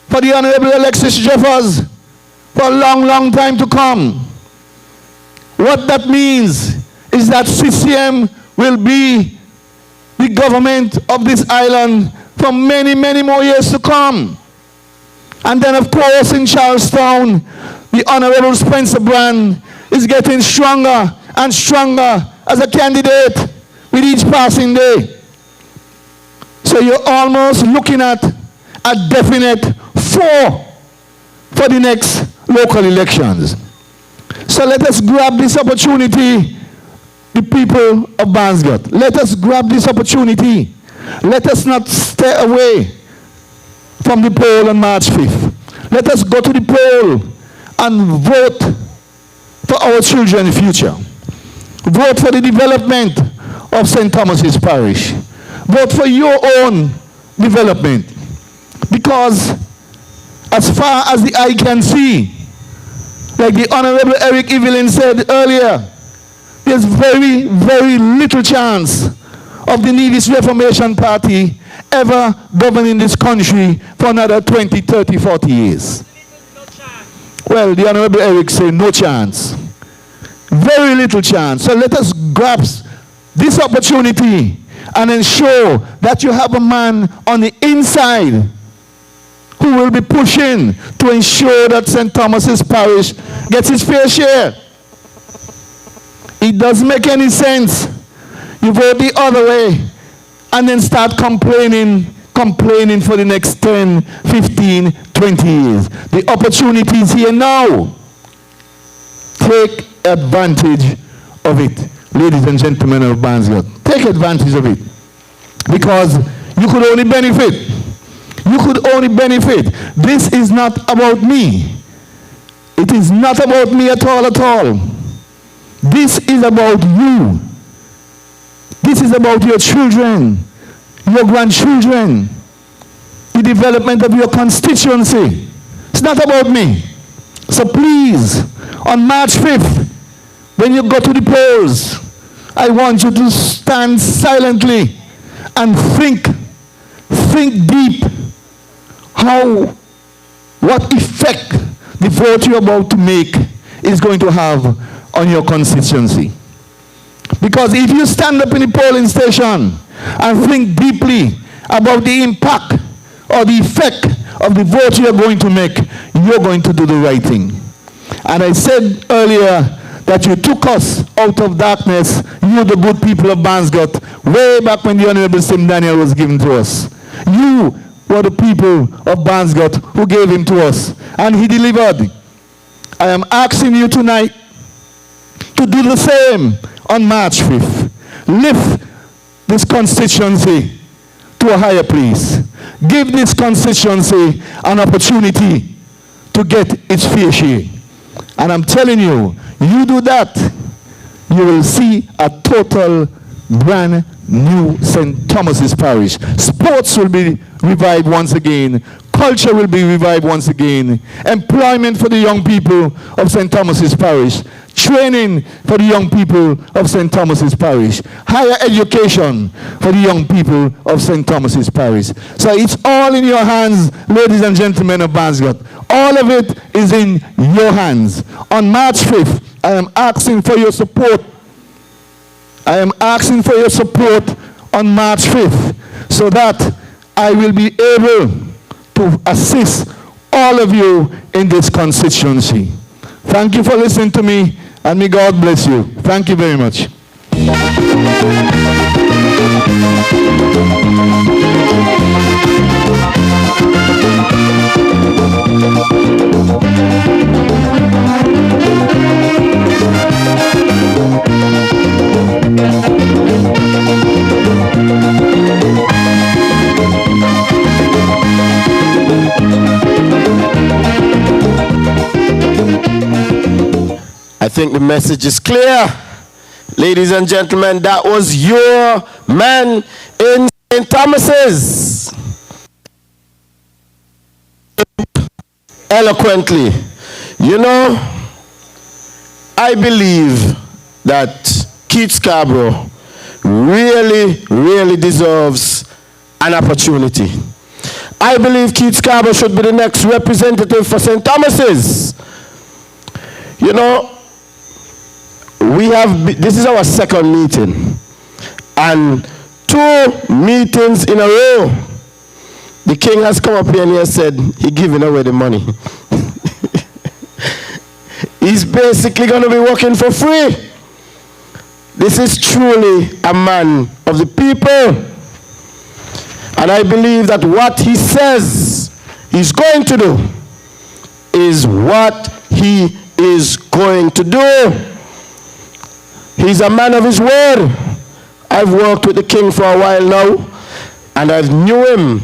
for the Honorable Alexis Jeffers for a long, long time to come. What that means is that CCM will be the government of this island for many, many more years to come. And then, of course, in Charlestown, the Honorable Spencer Brand is getting stronger and stronger as a candidate with each passing day. So you're almost looking at a definite 4 for the next local elections. So let us grab this opportunity, the people of Barnesgot. Let us grab this opportunity. Let us not stay away from the poll on March 5th. Let us go to the poll and vote for our children's future. Vote for the development of St. Thomas's Parish. Vote for your own development. Because as far as the eye can see. Like the Honorable Eric Evelyn said earlier, there's very, very little chance of the Nevis Reformation Party ever governing this country for another 20, 30, 40 years. Well, the Honorable Eric said no chance. Very little chance. So let us grasp this opportunity and ensure that you have a man on the inside who will be pushing to ensure that St. Thomas's Parish gets its fair share. It doesn't make any sense. You vote the other way and then start complaining for the next 10, 15, 20 years. The opportunity is here now. Take advantage of it, ladies and gentlemen of Barnsgott. Take advantage of it. Because you could only benefit. You could only benefit. This is not about me. It is not about me at all, at all. This is about you. This is about your children, your grandchildren, the development of your constituency. It's not about me. So please, on March 5th, when you go to the polls, I want you to stand silently and think deep what effect the vote you're about to make is going to have on your constituency. Because if you stand up in the polling station and think deeply about the impact or the effect of the vote you're going to make, you're going to do the right thing. And I said earlier that you took us out of darkness, you the good people of Barnsgott, way back when the Honorable Sim Daniel was given to us. You were the people of Barnsgott who gave him to us, and he delivered. I am asking you tonight to do the same on March 5th. Lift this constituency to a higher place. Give this constituency an opportunity to get its fair share. And I'm telling you, you do that, you will see a total brand new St. Thomas's Parish. Sports will be revived once again. Culture will be revived once again. Employment for the young people of St. Thomas's Parish. Training for the young people of St. Thomas's Parish. Higher education for the young people of St. Thomas's Parish. So it's all in your hands, ladies and gentlemen of Barnsgott. All of it is in your hands. On March 5th, I am asking for your support. I am asking for your support on March 5th so that I will be able to assist all of you in this constituency. Thank you for listening to me, and may God bless you. Thank you very much. I think the message is clear. Ladies and gentlemen, that was your man in St. Thomas's. Eloquently. You know, I believe that Keith Scarborough really deserves an opportunity. I believe Keith Scarborough should be the next representative for St. Thomas's. You know, this is our second meeting, and 2 meetings in a row, the king has come up here and he has said he's giving away the money. He's basically going to be working for free. This is truly a man of the people. And I believe that what he says he's going to do is what he is going to do. He's a man of his word. I've worked with the king for a while now, and I've known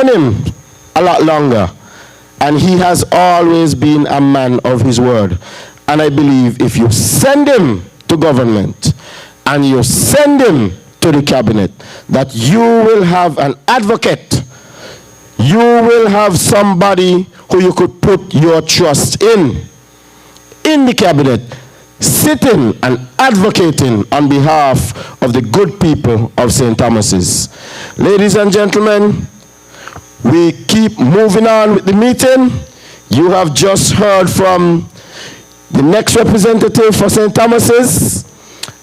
him a lot longer. And he has always been a man of his word. And I believe if you send him to government and you send him to the cabinet, that you will have an advocate. you will have somebody who you could put your trust in the cabinet, sitting and advocating on behalf of the good people of St. Thomas's. Ladies and gentlemen, we keep moving on with the meeting. You have just heard from the next representative for St. Thomas's,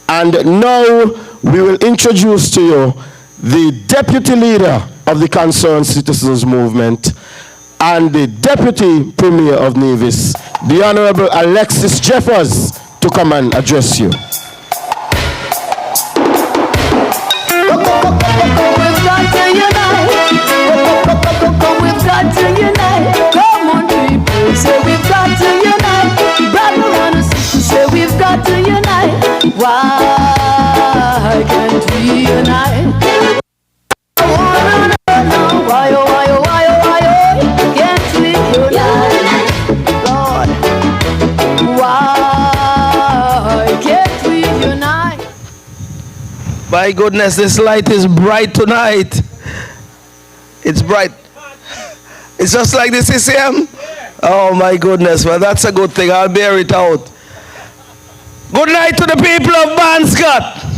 and now we will introduce to you the deputy leader of the Concerned Citizens Movement and the deputy premier of Nevis, the Honorable Alexis Jeffers, to come and address you. We've got to unite. We've got to unite. Come on, people. Say we've got to unite. Brother and sister, say we've got to unite. Why can't we unite? I wanna know why, oh, why, oh, why, oh, why, oh, can't we unite? Lord, why can't we unite? My goodness, this light is bright tonight. It's bright. It's just like the CCM. Oh my goodness, well that's a good thing. I'll bear it out. Good night to the people of Banscott.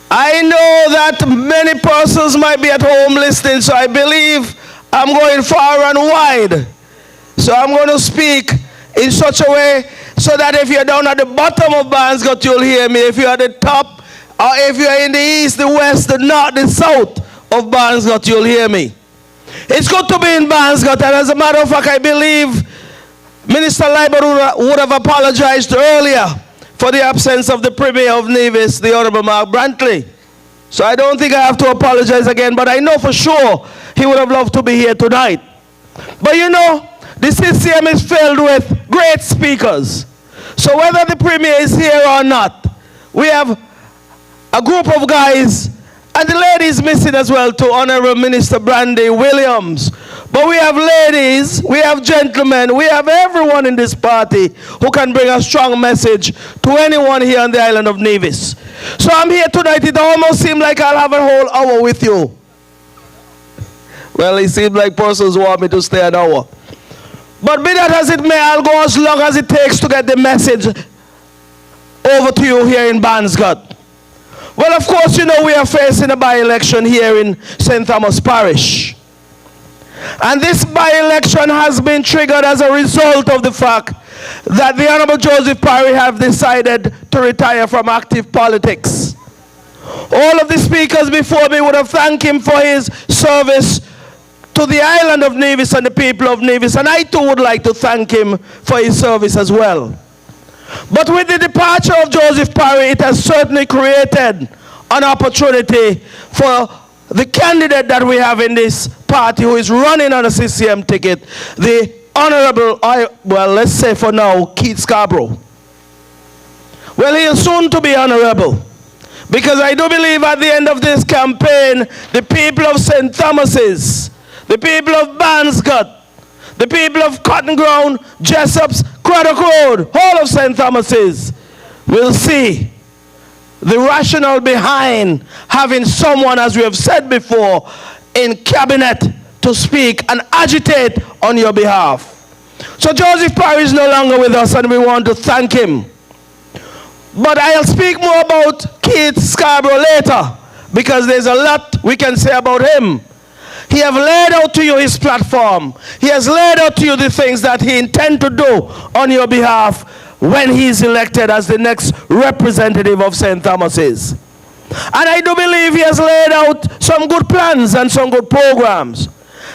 I know that many persons might be at home listening, so I believe I'm going far and wide. So I'm going to speak in such a way so that if you're down at the bottom of Banscott, you'll hear me. If you're at the top, or if you're in the east, the west, the north, the south of Banscott, you'll hear me. It's good to be in Banscott, and as a matter of fact, I believe Minister Leiber would have apologized earlier for the absence of the Premier of Nevis, the Honorable Mark Brantley. So I don't think I have to apologize again, but I know for sure he would have loved to be here tonight. But you know, the CCM is filled with great speakers. So whether the Premier is here or not, we have a group of guys, and the ladies missing as well, to Honorable Minister Brandy Williams. But we have ladies, we have gentlemen, we have everyone in this party who can bring a strong message to anyone here on the island of Nevis. So I'm here tonight. It almost seems like I'll have a whole hour with you. Well, it seems like persons want me to stay an hour. But be that as it may, I'll go as long as it takes to get the message over to you here in Banscott. Well, of course, you know we are facing a by-election here in St. Thomas Parish. And this by-election has been triggered as a result of the fact that the Honorable Joseph Parry have decided to retire from active politics. All of the speakers before me would have thanked him for his service to the island of Nevis and the people of Nevis, and I too would like to thank him for his service as well. But with the departure of Joseph Parry, it has certainly created an opportunity for the candidate that we have in this party who is running on a CCM ticket, the Honorable, well, let's say for now, Keith Scarborough. Well, he is soon to be honorable, because I do believe at the end of this campaign, the people of St. Thomas's, the people of Banscott, the people of Cotton Ground, Jessop's, Craddock Road, all of St. Thomas's will see the rationale behind having someone, as we have said before, in cabinet to speak and agitate on your behalf. So Joseph Parry is no longer with us, and we want to thank him. But I'll speak more about Keith Scarborough later, because there's a lot we can say about him. He has laid out to you his platform. He has laid out to you the things that he intends to do on your behalf when he is elected as the next representative of St. Thomas's. And I do believe he has laid out some good plans and some good programs.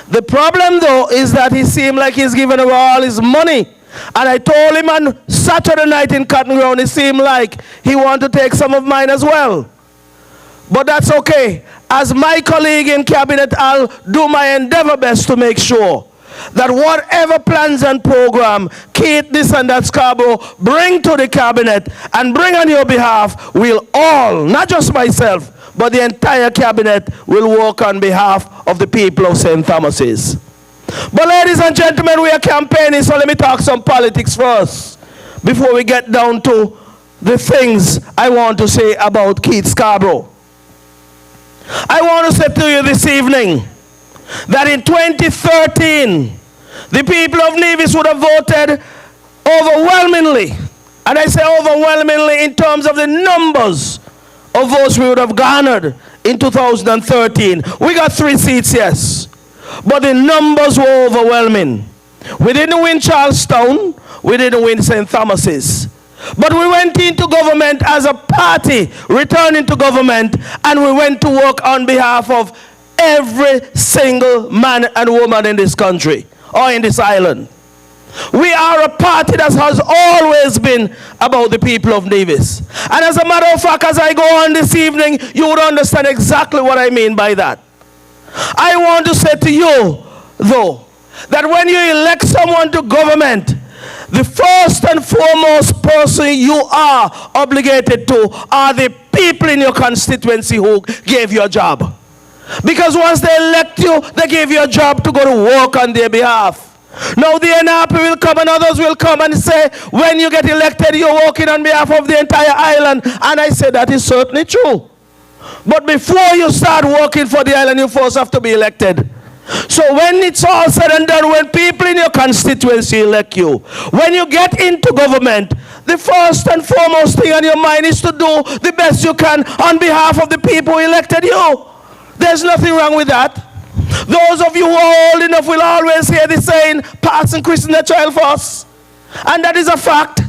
The problem, though, is that he seemed like he's given away all his money. And I told him on Saturday night in Cotton Ground, it seemed like he wanted to take some of mine as well. But that's okay. As my colleague in cabinet, I'll do my endeavor best to make sure that whatever plans and program Keith, this and that Scarborough bring to the cabinet and bring on your behalf, we'll all, not just myself, but the entire cabinet will work on behalf of the people of St. Thomas's. But ladies and gentlemen, we are campaigning, so let me talk some politics first before we get down to the things I want to say about Keith Scarborough. I want to say to you this evening that in 2013, the people of Nevis would have voted overwhelmingly. And I say overwhelmingly in terms of the numbers of votes we would have garnered in 2013. We got 3 seats, yes. But the numbers were overwhelming. We didn't win Charlestown. We didn't win St. Thomas's. But we went into government as a party, returning to government, and we went to work on behalf of every single man and woman in this country or in this island. We are a party that has always been about the people of Nevis. And as a matter of fact, as I go on this evening, you would understand exactly what I mean by that. I want to say to you, though, that when you elect someone to government, the first and foremost person you are obligated to are the people in your constituency who gave you a job. Because once they elect you, they give you a job to go to work on their behalf. Now the NRP will come and others will come and say, when you get elected, you're working on behalf of the entire island. And I say that is certainly true. But before you start working for the island, you first have to be elected. So when it's all said and done, when people in your constituency elect you, when you get into government, the first and foremost thing on your mind is to do the best you can on behalf of the people who elected you. There's nothing wrong with that. Those of you who are old enough will always hear the saying, "Parson and christen the child first." And that is a fact.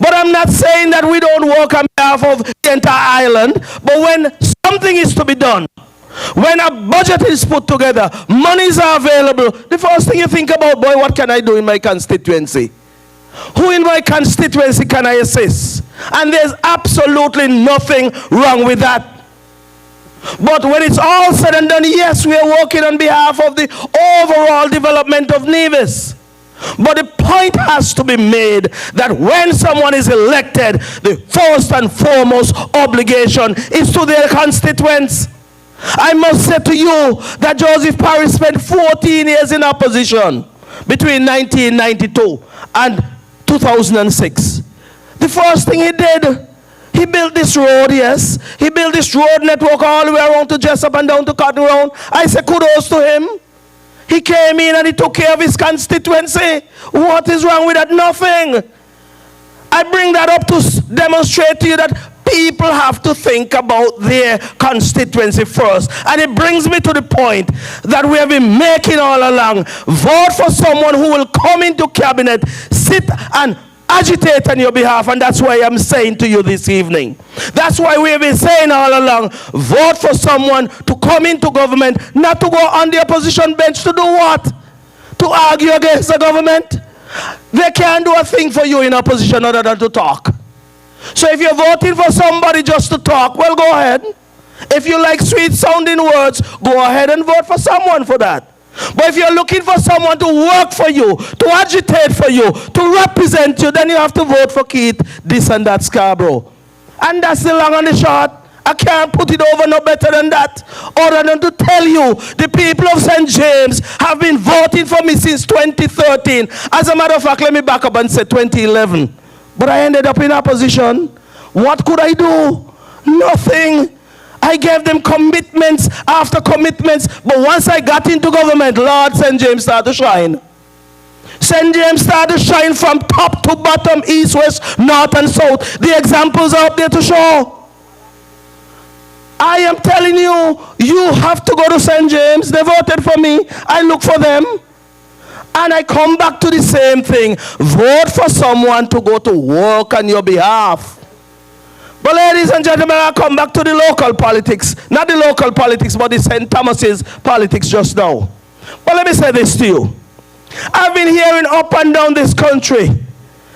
But I'm not saying that we don't work on behalf of the entire island. But when something is to be done, when a budget is put together, monies are available, the first thing you think about, boy, what can I do in my constituency? Who in my constituency can I assist? And there's absolutely nothing wrong with that. But when it's all said and done, yes, we are working on behalf of the overall development of Nevis. But the point has to be made that when someone is elected, the first and foremost obligation is to their constituents. I must say to you that Joseph Parry spent 14 years in opposition between 1992 and 2006. The first thing he did, he built this road, yes. He built this road network all the way around to Jessup and down to Cotton Ground. I say kudos to him. He came in and he took care of his constituency. What is wrong with that? Nothing. I bring that up to demonstrate to you that people have to think about their constituency first. And it brings me to the point that we have been making all along. Vote for someone who will come into cabinet, sit and agitate on your behalf, and that's why I'm saying to you this evening. That's why we have been saying all along, vote for someone to come into government, not to go on the opposition bench to do what? To argue against the government? They can't do a thing for you in opposition other than to talk. So if you're voting for somebody just to talk, well, go ahead. If you like sweet sounding words, go ahead and vote for someone for that. But if you're looking for someone to work for you, to agitate for you, to represent you, then you have to vote for Keith, this and that Scarborough. And that's the long and the short. I can't put it over no better than that. Other than to tell you, the people of St. James have been voting for me since 2013. As a matter of fact, let me back up and say 2011. But I ended up in opposition. What could I do? Nothing. I gave them commitments after commitments. But once I got into government, Lord, St. James started to shine. St. James started to shine from top to bottom, east, west, north, and south. The examples are up there to show. I am telling you, you have to go to St. James. They voted for me. I look for them. And I come back to the same thing. Vote for someone to go to work on your behalf. But ladies and gentlemen, I come back to the local politics. Not the local politics, but the St. Thomas's politics just now. But let me say this to you. I've been hearing up and down this country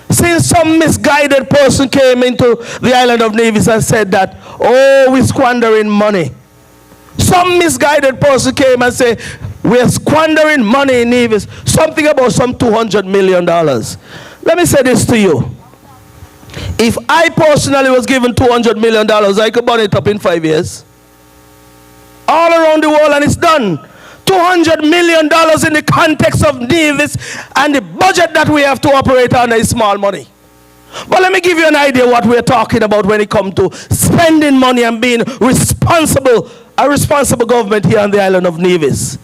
since some misguided person came into the island of Nevis and said that, oh, we're squandering money. Some misguided person came and said, we're squandering money in Nevis. Something about some $200 million. Let me say this to you. If I personally was given $200 million, I could burn it up in 5 years. All around the world, and it's done. $200 million in the context of Nevis and the budget that we have to operate on is small money. But let me give you an idea what we're talking about when it comes to spending money and being responsible, a responsible government here on the island of Nevis.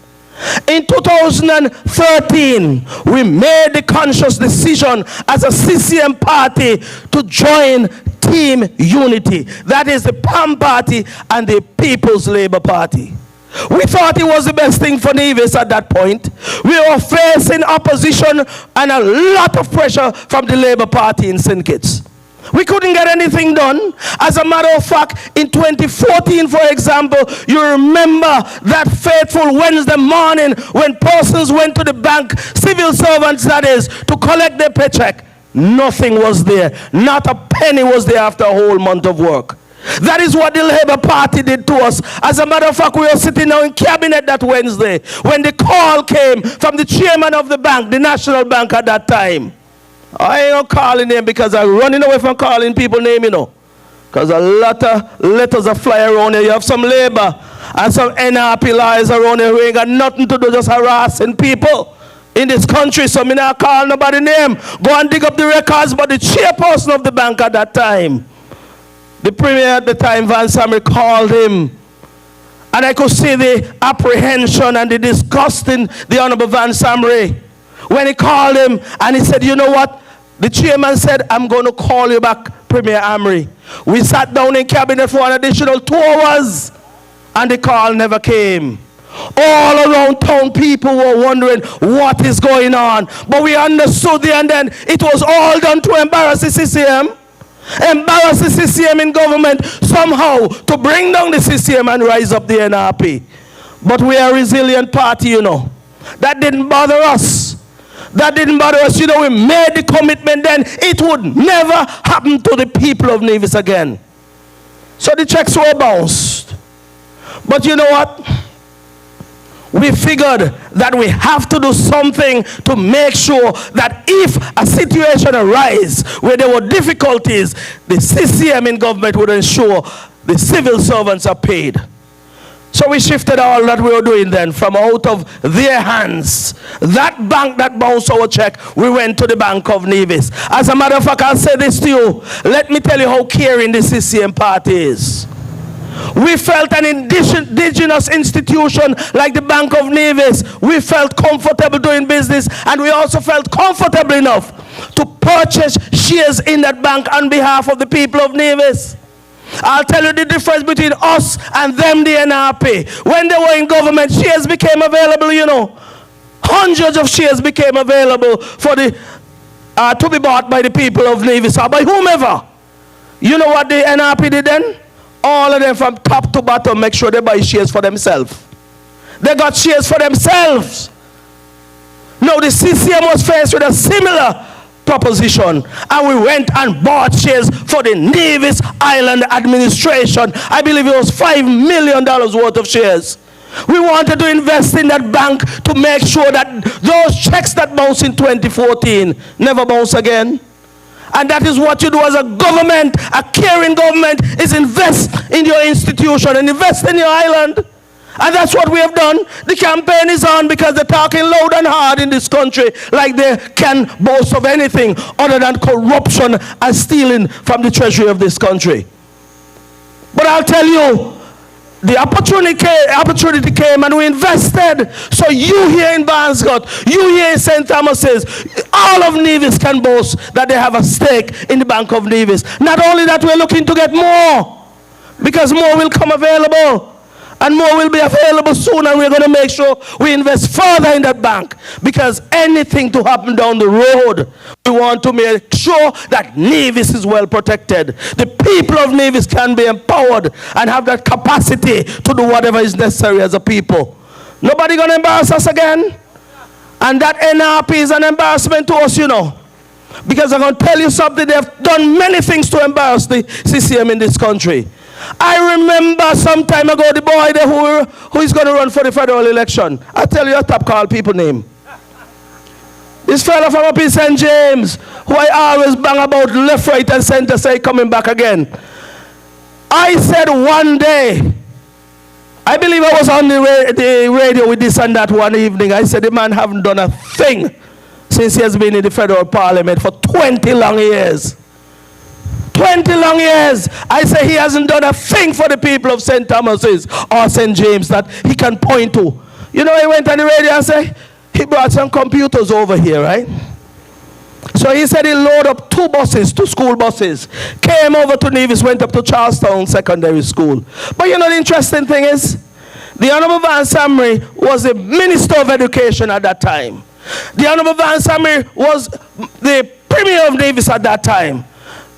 In 2013, we made the conscious decision as a CCM party to join Team Unity. That is the PAM party and the People's Labour Party. We thought it was the best thing for Nevis at that point. We were facing opposition and a lot of pressure from the Labour Party in St. Kitts. We couldn't get anything done. As a matter of fact, in 2014, for example, you remember that fateful Wednesday morning when persons went to the bank, civil servants that is, to collect their paycheck. Nothing was there. Not a penny was there after a whole month of work. That is what the Labour Party did to us. As a matter of fact, we were sitting now in cabinet that Wednesday when the call came from the chairman of the bank, the National Bank at that time. I ain't not calling him because I'm running away from calling people name, you know. Because a lot of letters are flying around here. You have some Labour and some NRP lies around here who ain't got nothing to do, just harassing people in this country. So me not call nobody name. Go and dig up the records, but the chairperson of the bank at that time, the premier at the time, Van Samry, called him. And I could see the apprehension and the disgust in the Honorable Van Samry when he called him and he said, you know what? The chairman said, I'm going to call you back, Premier Amri. We sat down in cabinet for an additional 2 hours and the call never came. All around town people were wondering what is going on. But we understood there and then it was all done to embarrass the CCM. Embarrass the CCM in government somehow to bring down the CCM and rise up the NRP. But we are a resilient party, you know. That didn't bother us. That didn't bother us. You know, we made the commitment then. It would never happen to the people of Nevis again. So the checks were bounced. But you know what? We figured that we have to do something to make sure that if a situation arises where there were difficulties, the CCM in government would ensure the civil servants are paid. So we shifted all that we were doing then from out of their hands. That bank that bounced our check, we went to the Bank of Nevis. As a matter of fact, I'll say this to you. Let me tell you how caring the CCM party is. We felt an indigenous institution like the Bank of Nevis. We felt comfortable doing business, and we also felt comfortable enough to purchase shares in that bank on behalf of the people of Nevis. I'll tell you the difference between us and them, the NRP. When they were in government, shares became available, you know. Hundreds of shares became available for the to be bought by the people of Nevis or by whomever. You know what the NRP did then? All of them from top to bottom make sure they buy shares for themselves. They got shares for themselves. Now the CCM was faced with a similar proposition, and we went and bought shares for the Nevis Island administration. I believe it was $5 million worth of shares. We wanted to invest in that bank to make sure that those checks that bounced in 2014 never bounce again. And that is what you do as a government. A caring government is invest in your institution and invest in your island. And that's what we have done. The campaign is on because they're talking loud and hard in this country like they can boast of anything other than corruption and stealing from the treasury of this country. But I'll tell you, the opportunity came and we invested. So you here in Barnscott, you here in St. Thomas's, all of Nevis can boast that they have a stake in the Bank of Nevis. Not only that, we're looking to get more because more will come available. And more will be available soon, and we're going to make sure we invest further in that bank. Because anything to happen down the road, we want to make sure that Nevis is well protected. The people of Nevis can be empowered and have that capacity to do whatever is necessary as a people. Nobody going to embarrass us again? And that NRP is an embarrassment to us, you know. Because I'm going to tell you something, they have done many things to embarrass the CCM in this country. I remember some time ago the boy there who is going to run for the federal election. I'll tell you a top call people name. This fellow from up in St. James, who I always bang about left, right, and center, say coming back again. I said one day, I believe I was on the radio with this and that one evening. I said the man haven't done a thing since he has been in the federal parliament for 20 long years. 20 long years. I say he hasn't done a thing for the people of St. Thomas's or St. James that he can point to You know, he went on the radio and said, he brought some computers over here, right? So he said he loaded up 2 buses, 2 school buses, came over to Nevis, went up to Charlestown Secondary School. But you know the interesting thing is, the Honorable Van Samry was the Minister of Education at that time. The Honorable Van Samry was the Premier of Nevis at that time.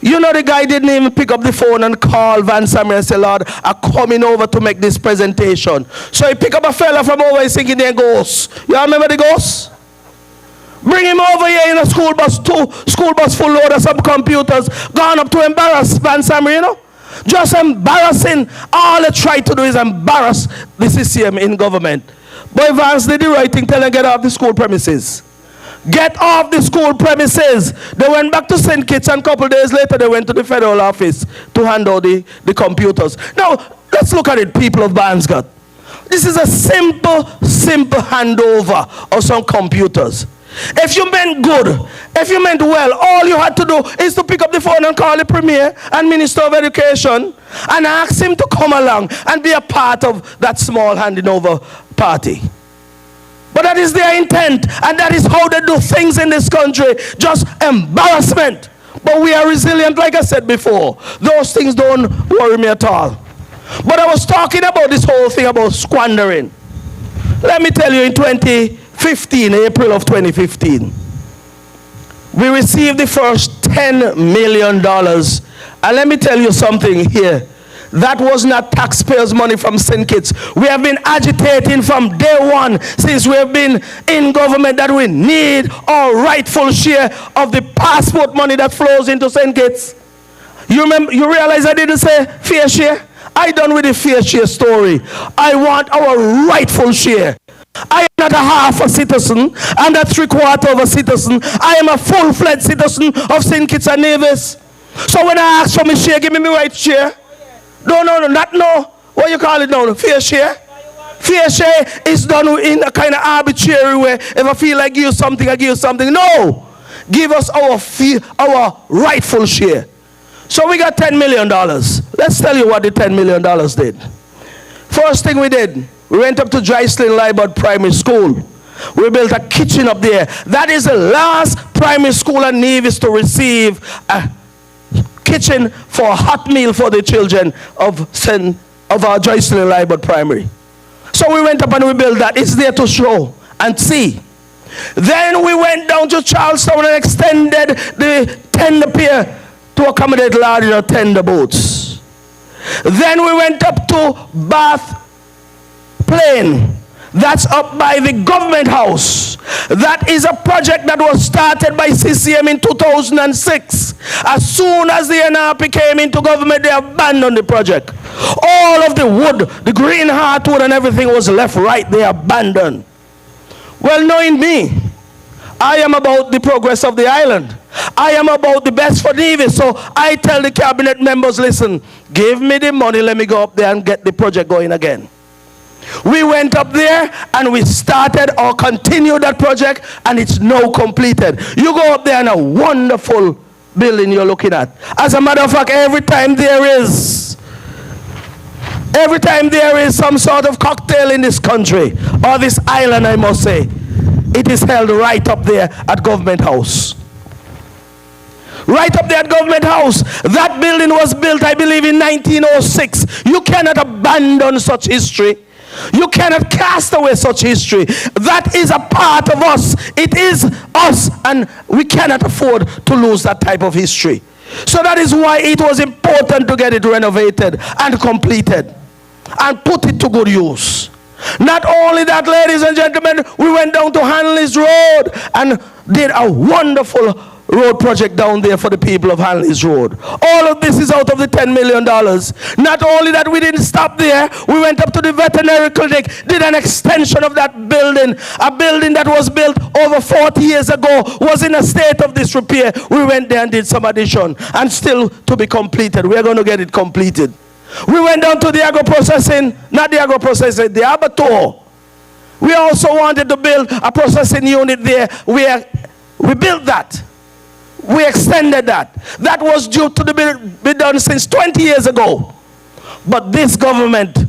You know the guy didn't even pick up the phone and call Van Samry and say, Lord, I'm coming over to make this presentation. So he picked up a fella from over, he's thinking they're ghosts. You all remember the ghosts? Bring him over here in a school bus, 2 school bus full load of some computers, gone up to embarrass Van Samry, you know? Just embarrassing. All they try to do is embarrass the CCM in government. But Vance did the right thing, tell them get off the school premises. Get off the school premises. They went back to St. Kitts, and a couple days later they went to the federal office to hand out the computers. Now, let's look at it, people of Barnsgott. This is a simple handover of some computers. If you meant good, if you meant well, all you had to do is to pick up the phone and call the Premier and Minister of Education and ask him to come along and be a part of that small handing over party. But that is their intent, and that is how they do things in this country. Just embarrassment. But we are resilient, like I said before. Those things don't worry me at all. But I was talking about this whole thing about squandering. Let me tell you, in 2015, April of 2015, we received the first $10 million. And let me tell you something here. That was not taxpayers' money from St. Kitts. We have been agitating from day one, since we have been in government, that we need our rightful share of the passport money that flows into St. Kitts. You remember, you realize I didn't say fair share? I done with the fair share story. I want our rightful share. I am not a half a citizen. I'm not 3/4 of a citizen. I am a full-fledged citizen of St. Kitts and Nevis. So when I ask for my share, give me my right share. No. What you call it now? Fair share? Fair share is done in a kind of arbitrary way. If I feel like give you something, I give you something. No! Give us our rightful share. So we got $10 million. Let's tell you what the $10 million did. First thing we did, we went up to Joycelyn Libert Primary School. We built a kitchen up there. That is the last primary school in Nevis to receive a kitchen for a hot meal for the children of our Joycelyn Libert Primary. So we went up and we built that. It's there to show and see. Then we went down to Charlestown and extended the tender pier to accommodate larger tender boats. Then we went up to Bath Plain. That's up by the government house. That is a project that was started by CCM in 2006. As soon as the NRP came into government, they abandoned the project. All of the wood, the green heartwood and everything was left right there, abandoned. Well, knowing me, I am about the progress of the island. I am about the best for Nevis. So I tell the cabinet members, listen, give me the money, let me go up there and get the project going again. We went up there and we started or continued that project, and it's now completed. You go up there and a wonderful building you're looking at. As a matter of fact, every time there is some sort of cocktail in this country, or this island I must say, it is held right up there at Government House. Right up there at Government House. That building was built, I believe, in 1906. You cannot abandon such history. You cannot cast away such history. That is a part of us. It is us, and we cannot afford to lose that type of history. So that is why it was important to get it renovated and completed and put it to good use. Not only that, ladies and gentlemen, we went down to Hanley's Road and did a wonderful road project down there for the people of Hanley's Road. All of this is out of the $10 million. Not only that, we didn't stop there. We went up to the veterinary clinic, did an extension of that building. A building that was built over 40 years ago was in a state of disrepair. We went there and did some addition, and still to be completed. We're going to get it completed. We went down to the agro-processing, not the agro-processing, the abattoir. We also wanted to build a processing unit there where we built that. We extended that. That was due to be done since 20 years ago. But this government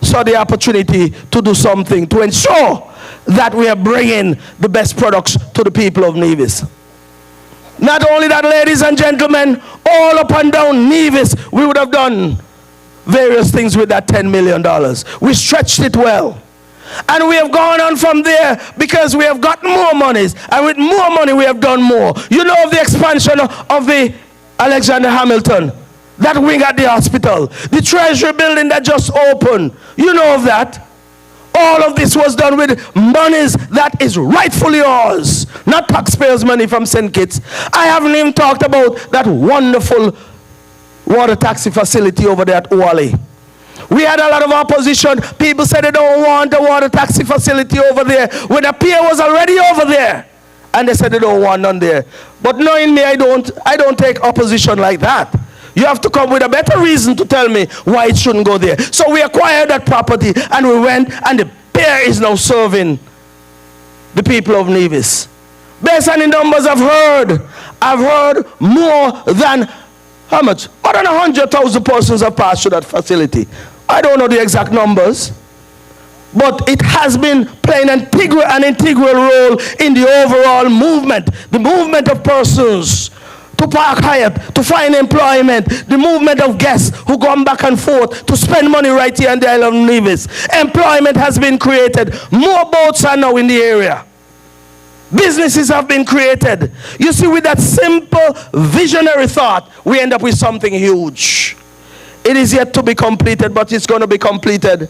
saw the opportunity to do something to ensure that we are bringing the best products to the people of Nevis. Not only that, ladies and gentlemen, all up and down Nevis, we would have done various things with that $10 million. We stretched it well. And we have gone on from there because we have gotten more monies. And with more money, we have done more. You know of the expansion of the Alexander Hamilton, that wing at the hospital, the Treasury building that just opened. You know of that. All of this was done with monies that is rightfully ours, not taxpayers' money from St. Kitts. I haven't even talked about that wonderful water taxi facility over there at Oale. We had a lot of opposition. People said they don't want the water taxi facility over there when the pier was already over there. And they said they don't want none there. But knowing me, I don't take opposition like that. You have to come with a better reason to tell me why it shouldn't go there. So we acquired that property and we went, and the pier is now serving the people of Nevis. Based on the numbers I've heard more than how much? More than 100,000 persons have passed through that facility. I don't know the exact numbers, but it has been playing an integral role in the overall movement. The movement of persons to park Hyatt, to find employment, the movement of guests who come back and forth to spend money right here on the island of Nevis. Employment has been created. More boats are now in the area. Businesses have been created. You see, with that simple visionary thought, we end up with something huge. It is yet to be completed, but it's going to be completed.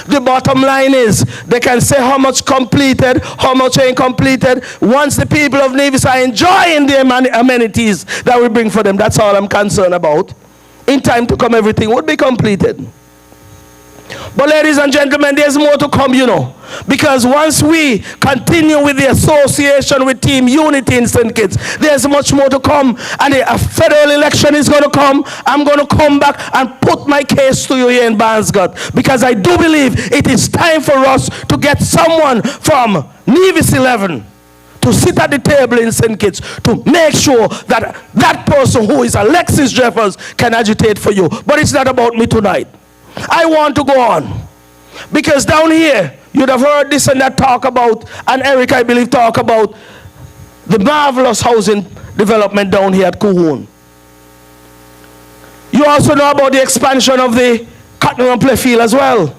The bottom line is, they can say how much completed, how much ain't completed. Once the people of Nevis are enjoying the amenities that we bring for them, that's all I'm concerned about. In time to come, everything would be completed. But ladies and gentlemen, there's more to come, you know. Because once we continue with the association with Team Unity in St. Kitts, there's much more to come. And a federal election is going to come. I'm going to come back and put my case to you here in Barnsgott. Because I do believe it is time for us to get someone from Nevis 11 to sit at the table in St. Kitts to make sure that that person who is Alexis Jeffers can agitate for you. But it's not about me tonight. I want to go on, because down here you'd have heard this and that talk about, and Eric, I believe, talk about the marvelous housing development down here at Kuhun. You also know about the expansion of the cotton and playfield as well.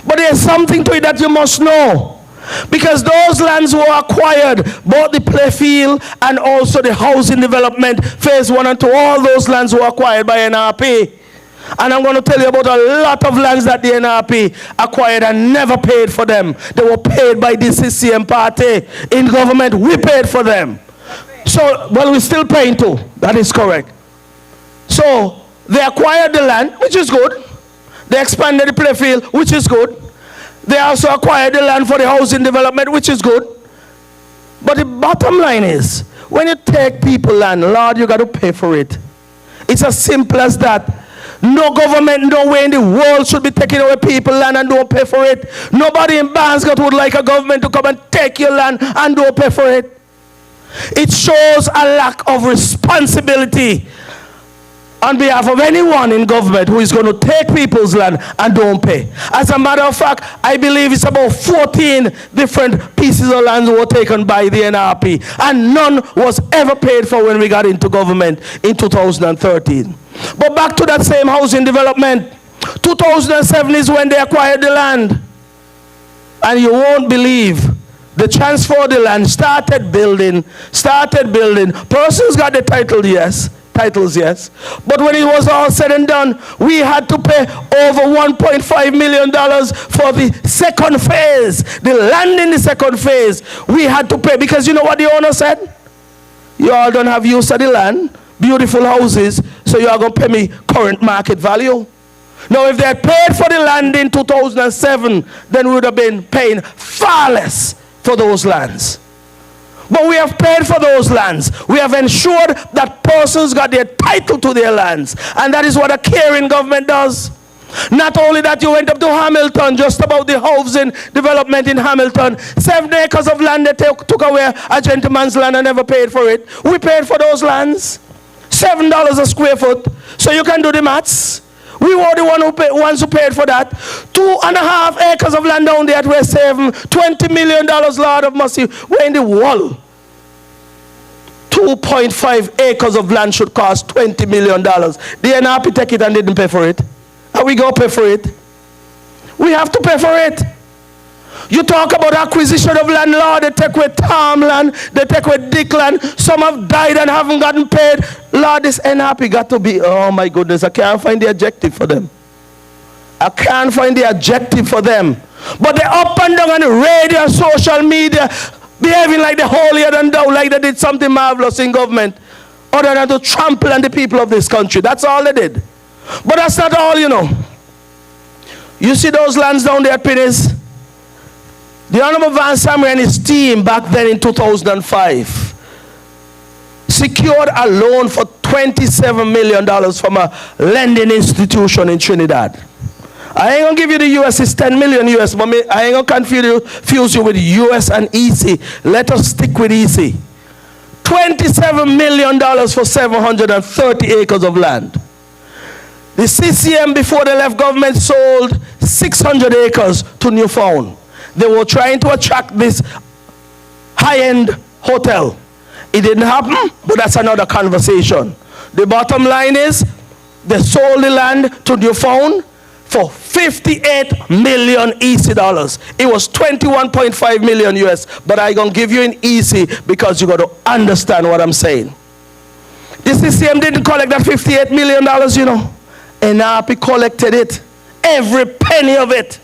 But there's something to it that you must know, because those lands were acquired, both the playfield and also the housing development phase 1 and 2, all those lands were acquired by NRP. And I'm going to tell you about a lot of lands that the NRP acquired and never paid for them. They were paid by the CCM party in government. We paid for them. So, well, we're still paying too. That is correct. So, they acquired the land, which is good. They expanded the playfield, which is good. They also acquired the land for the housing development, which is good. But the bottom line is, when you take people land, Lord, you got to pay for it. It's as simple as that. No government, no way in the world should be taking away people's land and don't pay for it. Nobody in Barnsgott would like a government to come and take your land and don't pay for it. It shows a lack of responsibility on behalf of anyone in government who is going to take people's land and don't pay. As a matter of fact, I believe it's about 14 different pieces of land were taken by the NRP, and none was ever paid for when we got into government in 2013. But back to that same housing development, 2007 is when they acquired the land. And you won't believe, they transferred the land, started building. Persons got the titles, yes. But when it was all said and done, we had to pay over $1.5 million for the second phase. The land in the second phase, we had to pay. Because you know what the owner said? You all don't have use of the land. Beautiful houses, so you are going to pay me current market value. Now, if they had paid for the land in 2007, then we would have been paying far less for those lands. But we have paid for those lands. We have ensured that persons got their title to their lands. And that is what a caring government does. Not only that, you went up to Hamilton, just about the housing development in Hamilton. 7 acres of land they took away a gentleman's land and never paid for it. We paid for those lands. $7 a square foot. So you can do the maths. We were the ones who paid for that. 2.5 acres of land down there at West Haven, $20 million, Lord of mercy. We're in the wall. 2.5 acres of land should cost $20 million. The NRP take it and didn't pay for it. Are we going to pay for it? We have to pay for it. You talk about acquisition of land, Lord, they take away Tom land, they take away Dick land. Some have died and haven't gotten paid. Lord, this NRP got to be, oh my goodness, I can't find the adjective for them. I can't find the adjective for them. But they're up and down on the radio, social media, behaving like the holier than thou, like they did something marvelous in government, other than to trample on the people of this country. That's all they did. But that's not all, you know. You see those lands down there at Pennies? The Honorable Van Samuel and his team back then in 2005 secured a loan for $27 million from a lending institution in Trinidad. I ain't gonna give you the US, it's 10 million US, but I ain't gonna confuse you with US and EC. Let us stick with EC. $27 million for 730 acres of land. The CCM, before they left government, sold 600 acres to Newfound. They were trying to attract this high-end hotel. It didn't happen, but that's another conversation. The bottom line is, they sold the land to Newfound for 58 million EC dollars. It was 21.5 million US, but I'm going to give you an EC because you got to understand what I'm saying. The CCM didn't collect that 58 million dollars, you know. NRP collected it, every penny of it.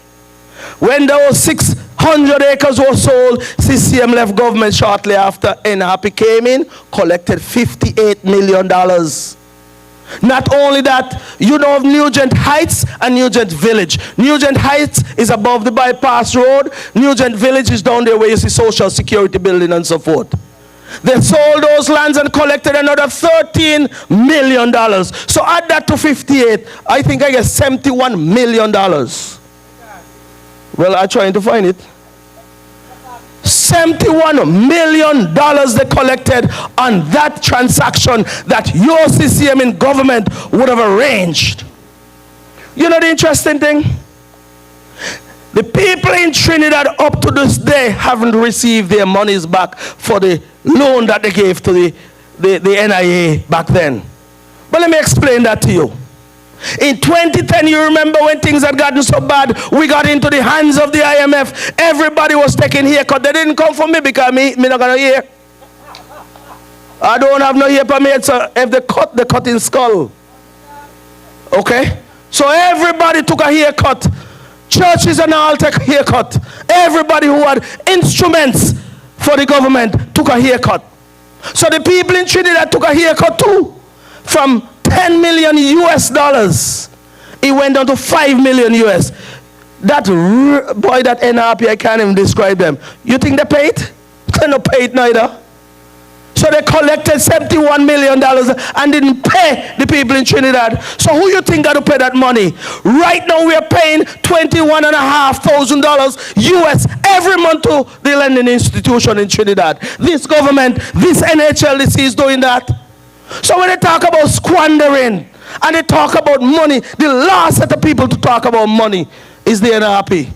When those 600 acres were sold, CCM left government shortly after. NRP came in, collected $58 million. Not only that, you know of Nugent Heights and Nugent Village. Nugent Heights is above the bypass road. Nugent Village is down there where you see Social Security building and so forth. They sold those lands and collected another $13 million. So add that to 58, I think I get $71 million. Well, I'm trying to find it. $71 million they collected on that transaction that your CCM in government would have arranged. You know the interesting thing? The people in Trinidad up to this day haven't received their monies back for the loan that they gave to the NIA back then. But let me explain that to you. In 2010, you remember when things had gotten so bad, we got into the hands of the IMF. Everybody was taking haircut. They didn't come for me because me not gonna hear. I don't have no hair permit, so if they cut in skull. Okay? So everybody took a haircut. Churches and all take a haircut. Everybody who had instruments for the government took a haircut. So the people in Trinidad took a haircut too. From 10 million US dollars, it went down to 5 million US. That boy, that NRP, I can't even describe them. You think they paid? They don't pay it neither. So they collected $71 million and didn't pay the people in Trinidad. So who you think got to pay that money? Right now we are paying $21,500 US every month to the lending institution in Trinidad. This government, this NHLDC is doing that. So when they talk about squandering and they talk about money, the last set of people to talk about money is the NRP.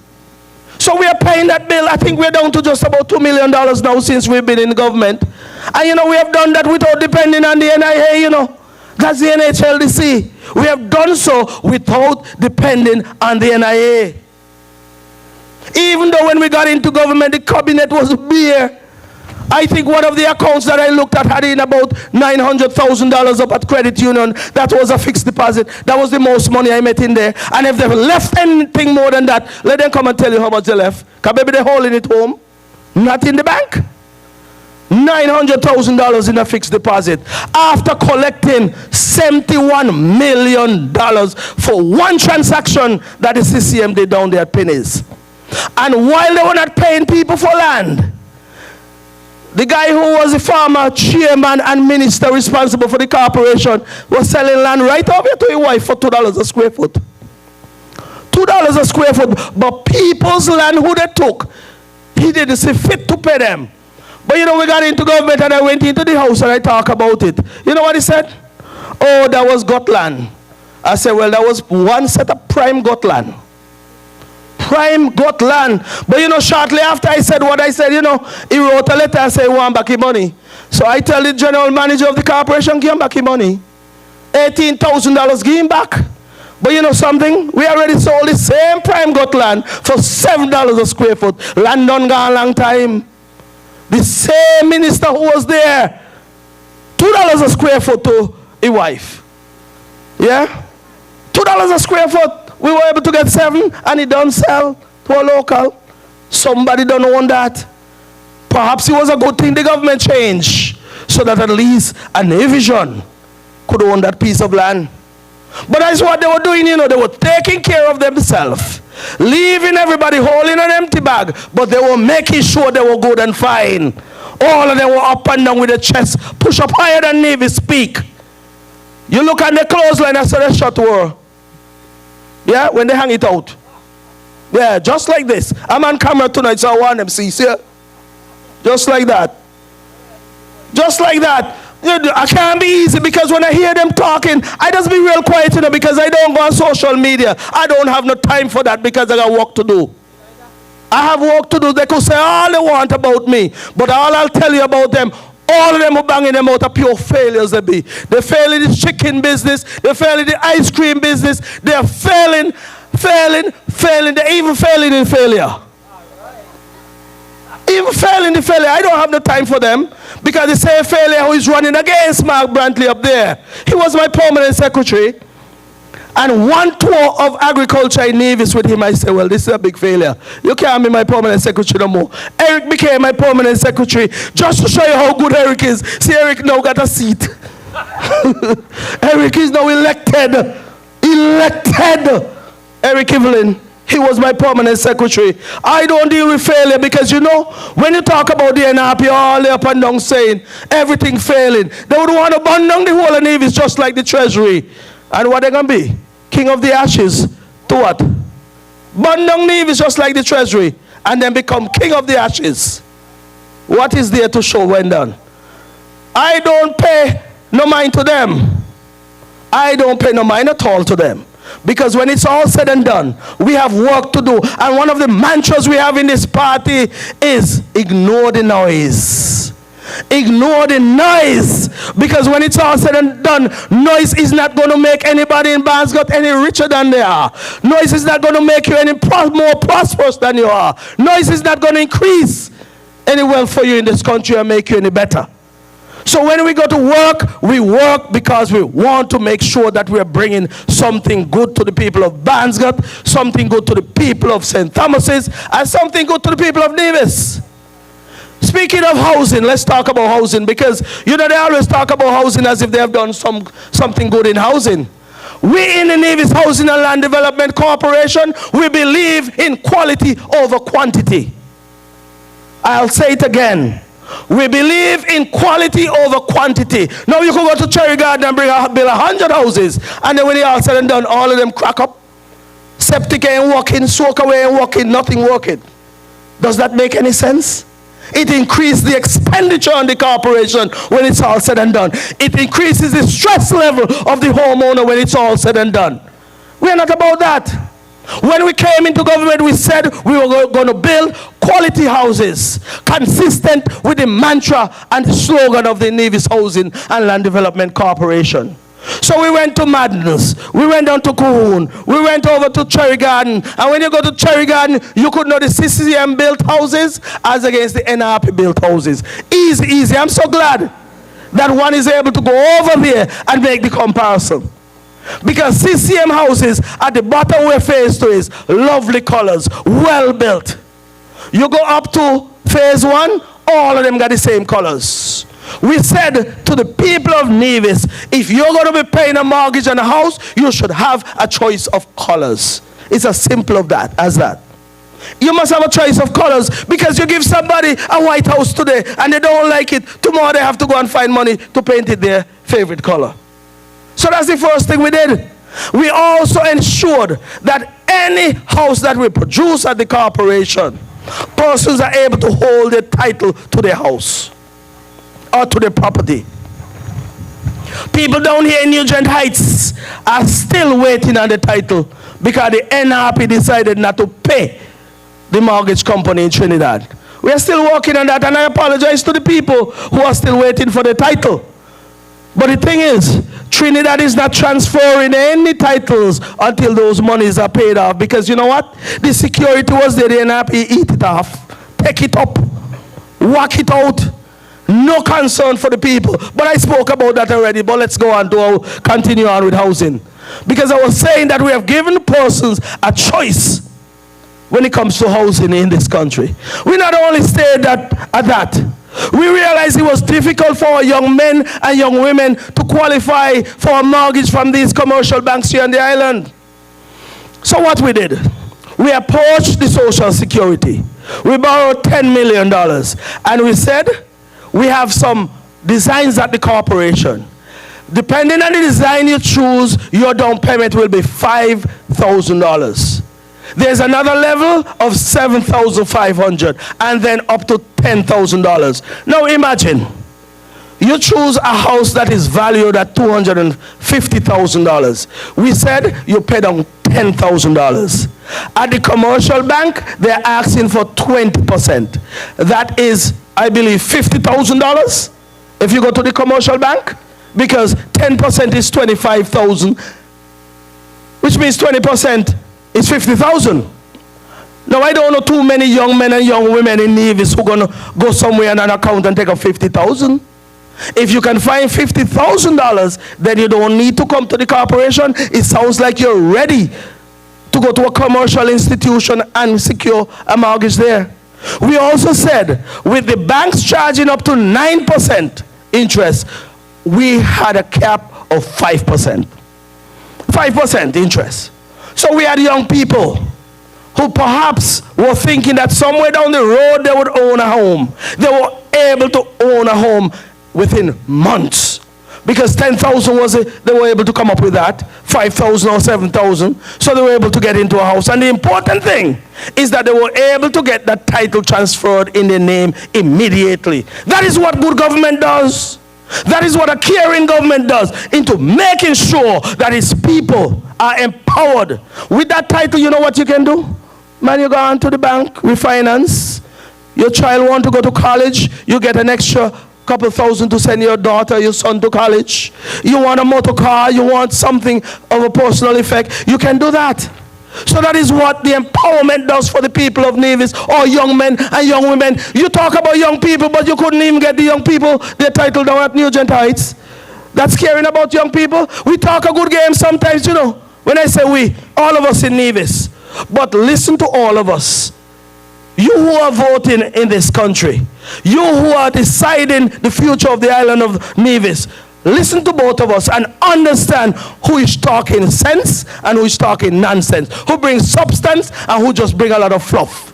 So we are paying that bill. I think we're down to just about $2 million now since we've been in government. And you know, we have done that without depending on the NIA, you know. That's the NHLDC. We have done so without depending on the NIA. Even though when we got into government, the cabinet was bare. I think one of the accounts that I looked at had in about $900,000 up at credit union. That was a fixed deposit. That was the most money I met in there. And if they've left anything more than that, let them come and tell you how much they left. Because maybe they're holding it home. Not in the bank. $900,000 in a fixed deposit. After collecting $71 million for one transaction that the CCM did down there at Pennies. And while they were not paying people for land, the guy who was the former chairman and minister responsible for the corporation was selling land right over to his wife for $2 a square foot. $2 a square foot. But people's land who they took, he didn't see fit to pay them. But you know, we got into government and I went into the house and I talked about it. You know what he said? Oh, that was Gotland. I said, well, that was one set of prime got land. Prime got land. But you know, shortly after I said what I said, you know, he wrote a letter and said he want back his money. So I tell the general manager of the corporation, give him back his money. $18,000, give him back. But you know something? We already sold the same prime got land for $7 a square foot. Land done gone a long time. The same minister who was there, $2 a square foot to a wife. Yeah? $2 a square foot. We were able to get 7 and it don't sell to a local. Somebody don't own that. Perhaps it was a good thing the government changed so that at least a Vision could own that piece of land. But that's what they were doing, you know, they were taking care of themselves, leaving everybody holding an empty bag, but they were making sure they were good and fine. All of them were up and down with the chest, push up higher than Navy speak. You look at the clothesline, I saw the shot were. Yeah, when they hang it out. Yeah, just like this. I'm on camera tonight, so I want them to see. Just like that. Just like that. I can't be easy because when I hear them talking, I just be real quiet, you know, because I don't go on social media. I don't have no time for that because I got work to do. I have work to do. They could say all they want about me, but all I'll tell you about them, all of them are banging them out of pure failures they be. They fail in the chicken business. They fail in the ice cream business. They are failing. They're even failing in failure. Even failing the failure. I don't have no time for them because the same failure who is running against Mark Brantley up there. He was my permanent secretary. And one tour of agriculture in Nevis with him, I said, well, this is a big failure. You can't be my permanent secretary no more. Eric became my permanent secretary just to show you how good Eric is. See, Eric now got a seat. Eric is now elected. Eric Evelyn. He was my permanent secretary. I don't deal with failure because, you know, when you talk about the NRP, all the up and down saying everything failing, they would want to burn down the whole of Nevis just like the treasury. And what they're going to be? King of the ashes. To what? Burn down Nevis just like the treasury and then become king of the ashes. What is there to show when done? I don't pay no mind to them. I don't pay no mind at all to them. Because when it's all said and done, we have work to do. And one of the mantras we have in this party is ignore the noise. Ignore the noise. Because when it's all said and done, noise is not going to make anybody in Barnesgot any richer than they are. Noise is not going to make you any more prosperous than you are. Noise is not going to increase any wealth for you in this country and make you any better. So when we go to work, we work because we want to make sure that we are bringing something good to the people of Barnesgot, something good to the people of St. Thomas's, and something good to the people of Nevis. Speaking of housing, let's talk about housing because, you know, they always talk about housing as if they have done something good in housing. We in the Nevis Housing and Land Development Corporation, we believe in quality over quantity. I'll say it again. We believe in quality over quantity. Now you can go to Cherry Garden and build 100 houses, and then when it's all said and done, all of them crack up. Septic ain't working, soak away ain't working, nothing working. Does that make any sense? It increases the expenditure on the corporation when it's all said and done. It increases the stress level of the homeowner when it's all said and done. We're not about that. When we came into government, we said we were going to build quality houses consistent with the mantra and the slogan of the Nevis Housing and Land Development Corporation. So we went to Madness, we went down to Coon, we went over to Cherry Garden, and when you go to Cherry Garden, you could know the CCM built houses as against the NRP built houses. Easy. I'm so glad that one is able to go over there and make the comparison. Because CCM houses at the bottom where phase 2 is, lovely colors, well built. You go up to phase 1, all of them got the same colors. We said to the people of Nevis, if you're going to be paying a mortgage on a house, you should have a choice of colors. It's as simple as that. You must have a choice of colors because you give somebody a white house today and they don't like it. Tomorrow they have to go and find money to paint it their favorite color. So that's the first thing we did. We also ensured that any house that we produce at the corporation, persons are able to hold the title to their house or to the property. People down here in Nugent Heights are still waiting on the title because the NRP decided not to pay the mortgage company in Trinidad. We are still working on that, and I apologize to the people who are still waiting for the title. But the thing is, Trinidad is not transferring any titles until those monies are paid off, because you know what? The security was there, the NRP eat it off, take it up, whack it out. No concern for the people. But I spoke about that already, but let's go on to continue on with housing. Because I was saying that we have given persons a choice when it comes to housing in this country. We not only stayed at that, we realized it was difficult for young men and young women to qualify for a mortgage from these commercial banks here on the island. So what we did, we approached the Social Security. We borrowed $10 million, and we said, we have some designs at the corporation. Depending on the design you choose, your down payment will be $5,000. There's another level of $7,500, and then up to $10,000. Now imagine, you choose a house that is valued at $250,000. We said you pay down $10,000. At the commercial bank, they're asking for 20%. That is, I believe, $50,000 if you go to the commercial bank, because 10% is $25,000, which means 20% is $50,000. Now, I don't know too many young men and young women in Nevis who are going to go somewhere in an account and take up $50,000. If you can find $50,000, then you don't need to come to the corporation. It sounds like you're ready to go to a commercial institution and secure a mortgage there. We also said, with the banks charging up to 9% interest, we had a cap of 5%. 5% interest. So we had young people who perhaps were thinking that somewhere down the road they would own a home. They were able to own a home within months, because 10,000 was it, they were able to come up with that, 5,000 or 7,000, so they were able to get into a house. And the important thing is that they were able to get that title transferred in their name immediately. That is what good government does. That is what a caring government does, into making sure that its people are empowered. With that title, you know what you can do? Man, you go on to the bank, refinance. Your child want to go to college, you get an extra couple thousand to send your daughter, your son to college. You want a motor car, you want something of a personal effect, you can do that. So that is what the empowerment does for the people of Nevis, or young men and young women. You talk about young people, but you couldn't even get the young people their title down at Nugent Heights. That's caring about young people. We talk a good game sometimes, you know. When I say we, all of us in Nevis. But listen to all of us. You who are voting in this country, you who are deciding the future of the island of Nevis, listen to both of us and understand who is talking sense and who is talking nonsense, who brings substance and who just bring a lot of fluff.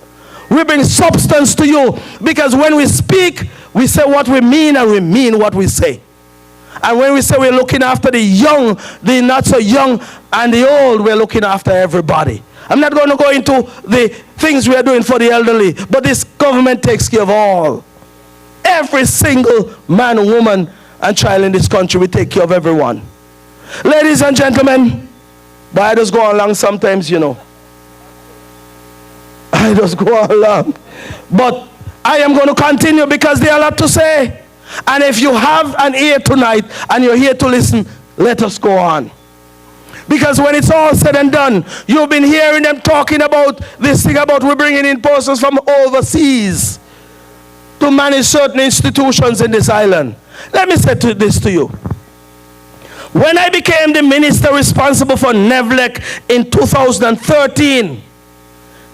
We bring substance to you, because when we speak, we say what we mean, and we mean what we say. And when we say we're looking after the young, the not so young, and the old, we're looking after everybody. I'm not going to go into the things we are doing for the elderly, but this government takes care of all. Every single man, woman, and child in this country, we take care of everyone. Ladies and gentlemen, but I just go along sometimes, you know. I just go along. But I am going to continue, because there are a lot to say. And if you have an ear tonight and you're here to listen, let us go on. Because when it's all said and done, you've been hearing them talking about this thing about we're bringing in persons from overseas to manage certain institutions in this island. Let me say this to you. When I became the minister responsible for NEVLEC in 2013,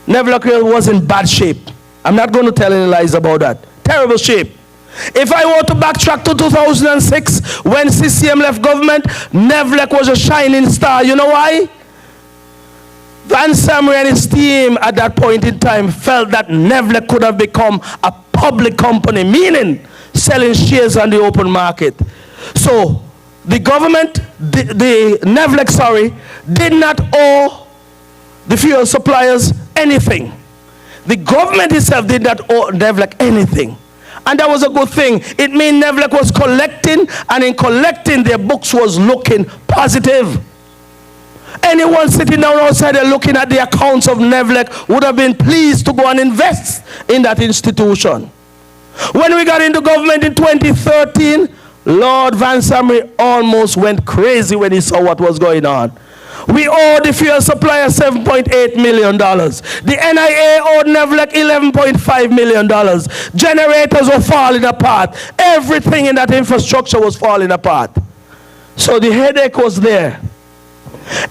NEVLEC was in bad shape. I'm not going to tell any lies about that. Terrible shape. If I were to backtrack to 2006, when CCM left government, NEVLEC was a shining star. You know why? Van Samry and his team at that point in time felt that NEVLEC could have become a public company, meaning selling shares on the open market. So the government, the NEVLEC, did not owe the fuel suppliers anything. The government itself did not owe NEVLEC anything. And that was a good thing. It means Nevlec was collecting, and in collecting, their books was looking positive. Anyone sitting down outside there looking at the accounts of Nevlec would have been pleased to go and invest in that institution. When we got into government in 2013, Lord Van Samry almost went crazy when he saw what was going on. We owed the fuel supplier $7.8 million. The NIA owed Nevlec $11.5 million. Generators were falling apart. Everything in that infrastructure was falling apart. So the headache was there.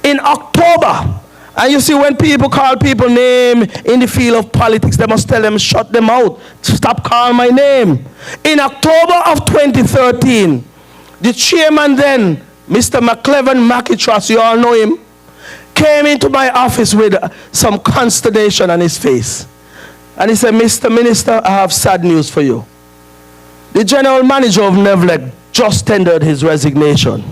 In October, and you see when people call people name in the field of politics, they must tell them, shut them out. Stop calling my name. In October of 2013, the chairman then, Mr. McClevin McIntosh, you all know him, came into my office with some consternation on his face. And he said, Mr. Minister, I have sad news for you. The general manager of Nevlec just tendered his resignation.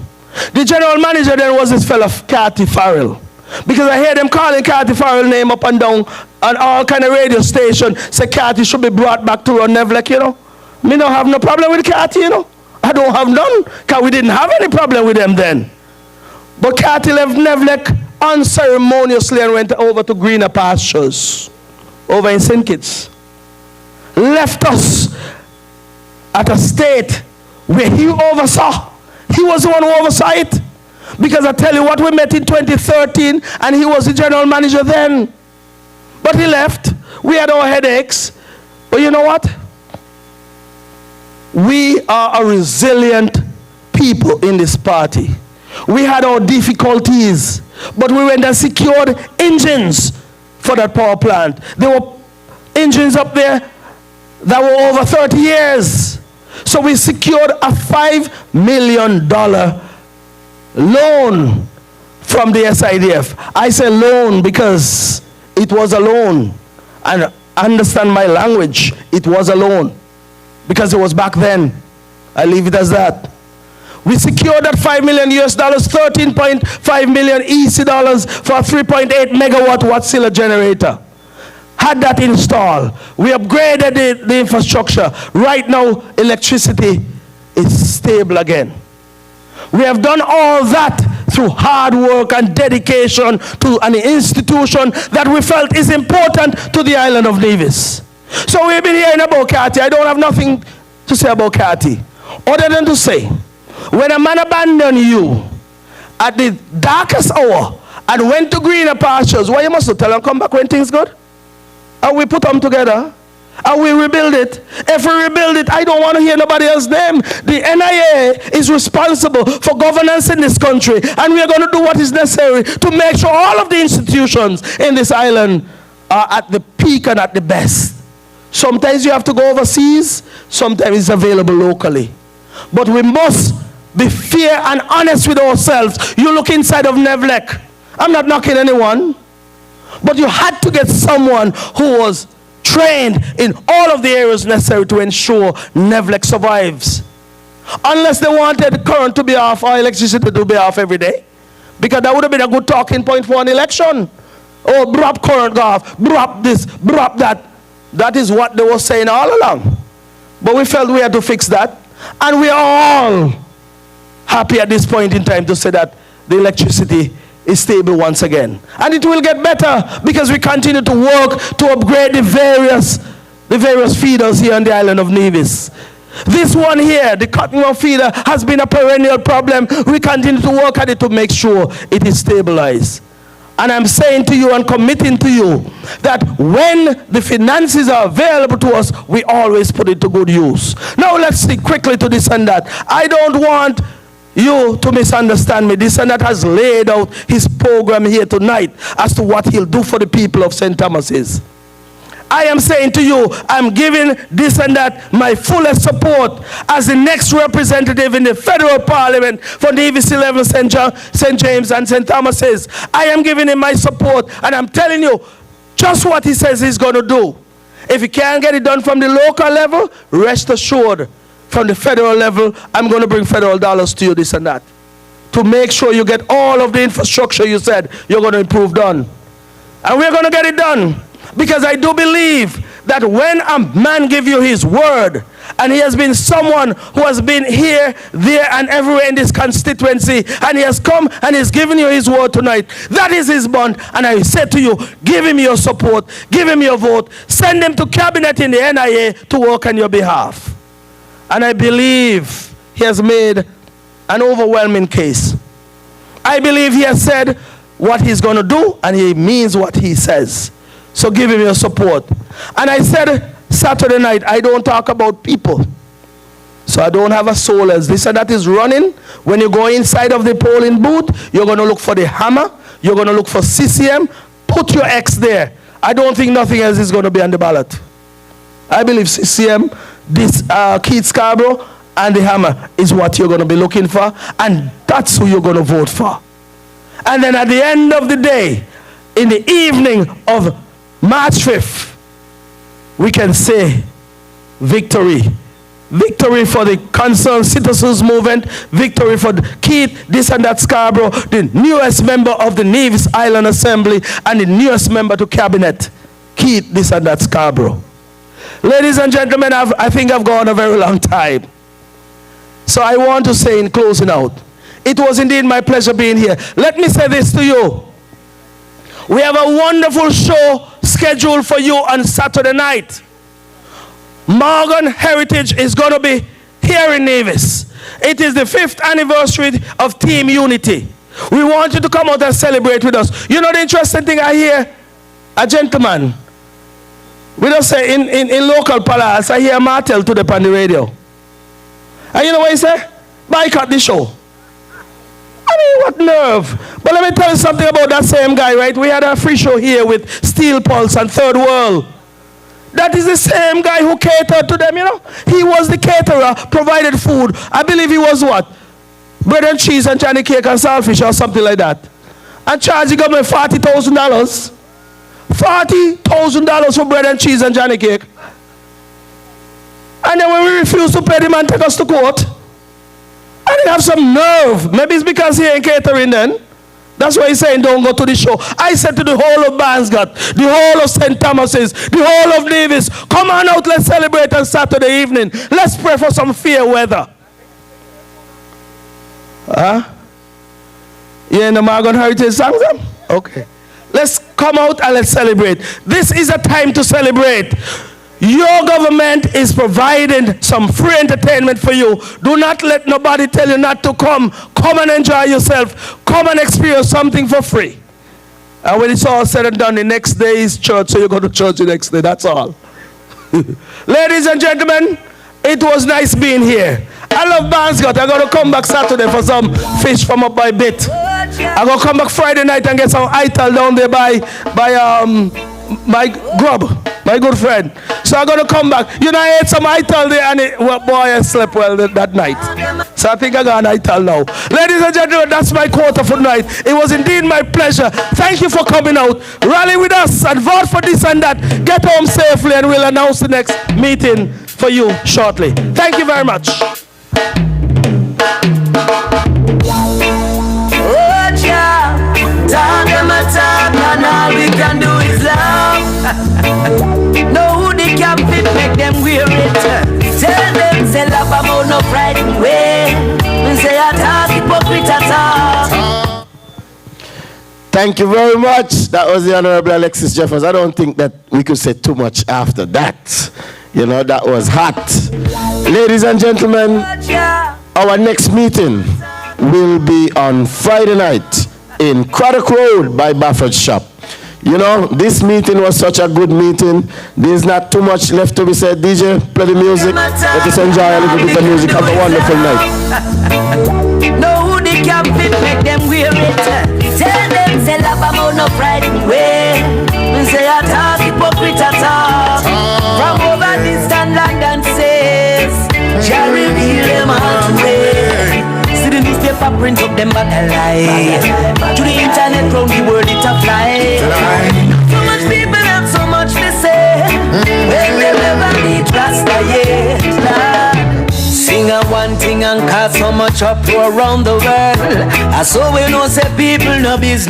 The general manager then was this fellow, Cathy Farrell. Because I hear them calling Cathy Farrell name up and down on all kind of radio stations. Say Cathy should be brought back to run Nevlec, you know. Me don't have no problem with Cathy, you know. I don't have none, because we didn't have any problem with them then. But Cathy left Nevlec unceremoniously and went over to greener pastures over in St. Kitts. Left us at a state where he oversaw. He was the one who oversaw it. Because I tell you what, we met in 2013 and he was the general manager then. But he left. We had our headaches. But you know what? We are a resilient people in this party. We had our difficulties, but we went and secured engines for that power plant. There were engines up there that were over 30 years. So we secured a $5 million loan from the SIDF. I say loan because it was a loan. And understand my language, it was a loan. Because it was back then. I leave it as that. We secured that $5 million US dollars, 13.5 million EC dollars for a 3.8 megawatt Wärtsilä generator. Had that installed. We upgraded the infrastructure. Right now, electricity is stable again. We have done all that through hard work and dedication to an institution that we felt is important to the island of Nevis. So we've been hearing about Cathy. I don't have nothing to say about Cathy, other than to say, when a man abandoned you at the darkest hour and went to greener pastures, why you must tell him come back when things good? And we put them together and we rebuild it. If we rebuild it, I don't want to hear nobody else's name. The NIA is responsible for governance in this country, and we are going to do what is necessary to make sure all of the institutions in this island are at the peak and at the best. Sometimes you have to go overseas, sometimes it's available locally. But we must be fair and honest with ourselves. You look inside of Nevlec. I'm not knocking anyone, but you had to get someone who was trained in all of the areas necessary to ensure Nevlec survives. Unless they wanted current to be off or electricity to be off every day. Because that would have been a good talking point for an election. Oh, drop current go off, drop this, drop that. That is what they were saying all along. But we felt we had to fix that. And we are all happy at this point in time to say that the electricity is stable once again. And it will get better because we continue to work to upgrade the various feeders here on the island of Nevis. This one here, the Cottonmouth feeder, has been a perennial problem. We continue to work at it to make sure it is stabilized. And I'm saying to you and committing to you that when the finances are available to us, we always put it to good use. Now let's stick quickly to this and that. I don't want you to misunderstand me. This and that has laid out his program here tonight as to what he'll do for the people of St. Thomas's. I am saying to you, I'm giving this and that my fullest support as the next representative in the federal parliament for Nevis 11, St. James and St. Thomas's. I am giving him my support, and I'm telling you just what he says he's going to do. If he can't get it done from the local level, rest assured, from the federal level, I'm going to bring federal dollars to you, this and that, to make sure you get all of the infrastructure you said you're going to improve done. And we're going to get it done. Because I do believe that when a man gives you his word And he has been someone who has been here, there, and everywhere in this constituency. And he has come and he's given you his word tonight. That is his bond. And I said to you, give him your support, give him your vote, send him to cabinet in the NIA to work on your behalf. And I believe he has made an overwhelming case. I believe he has said what he's going to do, and he means what he says. So give him your support. And I said Saturday night, I don't talk about people. So I don't have a soul as this and that is running. When you go inside of the polling booth, you're going to look for the hammer. You're going to look for CCM. Put your X there. I don't think nothing else is going to be on the ballot. I believe CCM, this Keith Scarborough, and the hammer is what you're going to be looking for. And that's who you're going to vote for. And then at the end of the day, in the evening of March 5th, we can say victory. Victory for the Concerned Citizens Movement. Victory for Keith, this and that Scarborough, the newest member of the Nevis Island Assembly, and the newest member to cabinet. Keith, this and that Scarborough. Ladies and gentlemen, I think I've gone a very long time. So I want to say in closing out, it was indeed my pleasure being here. Let me say this to you. We have a wonderful show scheduled for you on Saturday night. Morgan Heritage is going to be here in Nevis. It is the 5th anniversary of Team Unity. We want you to come out and celebrate with us. You know the interesting thing I hear? A gentleman. We don't say in local palace, I hear Martel today on the radio. And you know what he said? Boycott the show. I mean, what nerve. But let me tell you something about that same guy, right? We had a free show here with Steel Pulse and Third World. That is the same guy who catered to them, you know. He was the caterer, provided food. I believe he was what? Bread and cheese and Johnny cake and saltfish or something like that. And charged the government $40,000. $40,000 for bread and cheese and Johnny cake. And then when we refuse to pay the man, take us to court. I didn't have some nerve. Maybe it's because he ain't catering then. That's why he's saying don't go to the show. I said to the whole of Barnsgott, the whole of St. Thomas's, the whole of Nevis, come on out, let's celebrate on Saturday evening. Let's pray for some fair weather. Huh? You in the Morgan Heritage songs? Okay. Let's come out and let's celebrate. This is a time to celebrate. Your government is providing some free entertainment for you. Do not let nobody tell you not to come. Come and enjoy yourself. Come and experience something for free. And when it's all said and done, the next day is church, so you go to church the next day. That's all. Ladies and gentlemen, it was nice being here. I love Barnsgott. I'm going to come back Saturday for some fish from up by Bit. I'm going to come back Friday night and get some ital down there by my grub, my good friend. So I'm going to come back. You know, I ate some ital there and boy, I slept well that night. So I think I got an ital now. Ladies and gentlemen, that's my quota for tonight. It was indeed my pleasure. Thank you for coming out. Rally with us and vote for this and that. Get home safely and we'll announce the next meeting for you shortly. Thank you very much. Talk them a talk and all we can do is laugh. No who they can fit, make them wear it. Tell them say laugh about no pride in way. We say a talk, hypocrite a talk. Thank you very much. That was the Honorable Alexis Jeffers. I don't think that we could say too much after that. You know, that was hot. Ladies and gentlemen, our next meeting will be on Friday night in Craddock Road by Baffert Shop. You know, this meeting was such a good meeting. There's not too much left to be said. DJ, play the music. Let us enjoy a little bit of music. Have a wonderful night. No who they can fit, make them wear it. Tell them say love about no pride in way. We say a talk, hypocrite a talk. From over distant land and says, shall reveal them all way. See the newspaper print up them back alive. To the internet round the world it a fly. So much people have so much to say. When they never need Rasta yet. Sing a one thing and cause so much uproar around the world. I so we know say people no business.